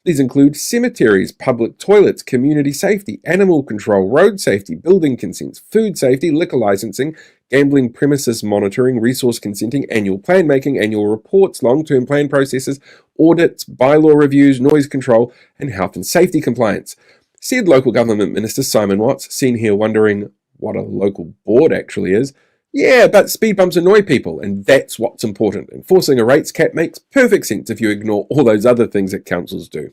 These include cemeteries, public toilets, community safety, animal control, road safety, building consents, food safety, liquor licensing, gambling premises monitoring, resource consenting, annual plan making, annual reports, long-term plan processes, audits, bylaw reviews, noise control, and health and safety compliance. Said Local Government Minister Simon Watts, seen here wondering what a local board actually is. Yeah, but speed bumps annoy people, and that's what's important. Enforcing a rates cap makes perfect sense if you ignore all those other things that councils do.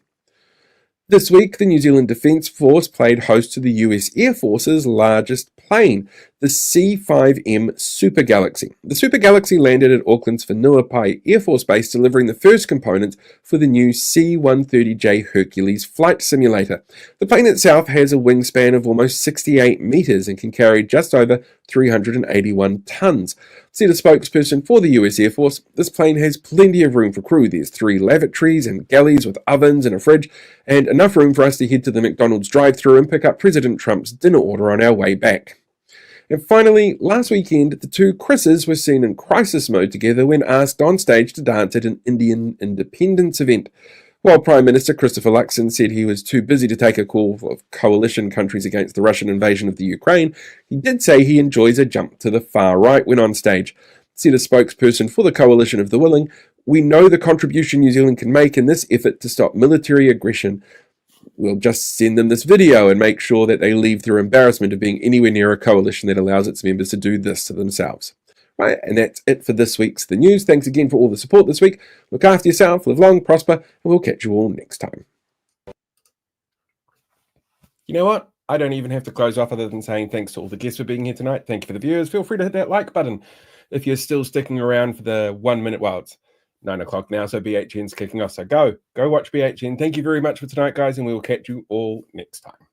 This week, the New Zealand Defence Force played host to the US Air Force's largest plane, the C-5M Super Galaxy. The Super Galaxy landed at Auckland's Whenuapai Air Force Base, delivering the first components for the new C-130J Hercules flight simulator. The plane itself has a wingspan of almost 68 metres and can carry just over 381 tonnes. Said a spokesperson for the US Air Force, this plane has plenty of room for crew. There's 3 lavatories and galleys with ovens and a fridge, and enough room for us to head to the McDonald's drive-thru and pick up President Trump's dinner order on our way back. And finally, last weekend, the 2 Chris's were seen in crisis mode together when asked on stage to dance at an Indian independence event. While Prime Minister Christopher Luxon said he was too busy to take a call of coalition countries against the Russian invasion of the Ukraine, he did say he enjoys a jump to the far right when on stage. Said a spokesperson for the Coalition of the Willing, "We know the contribution New Zealand can make in this effort to stop military aggression. We'll just send them this video and make sure that they leave through embarrassment of being anywhere near a coalition that allows its members to do this to themselves." Right, and that's it for this week's The News. Thanks again for all the support this week. Look after yourself, live long, prosper, and we'll catch you all next time. You know what? I don't even have to close off other than saying thanks to all the guests for being here tonight. Thank you for the viewers. Feel free to hit that like button if you're still sticking around for the 1 minute. Well, it's 9 o'clock now, so BHN's kicking off. So go watch BHN. Thank you very much for tonight, guys, and we will catch you all next time.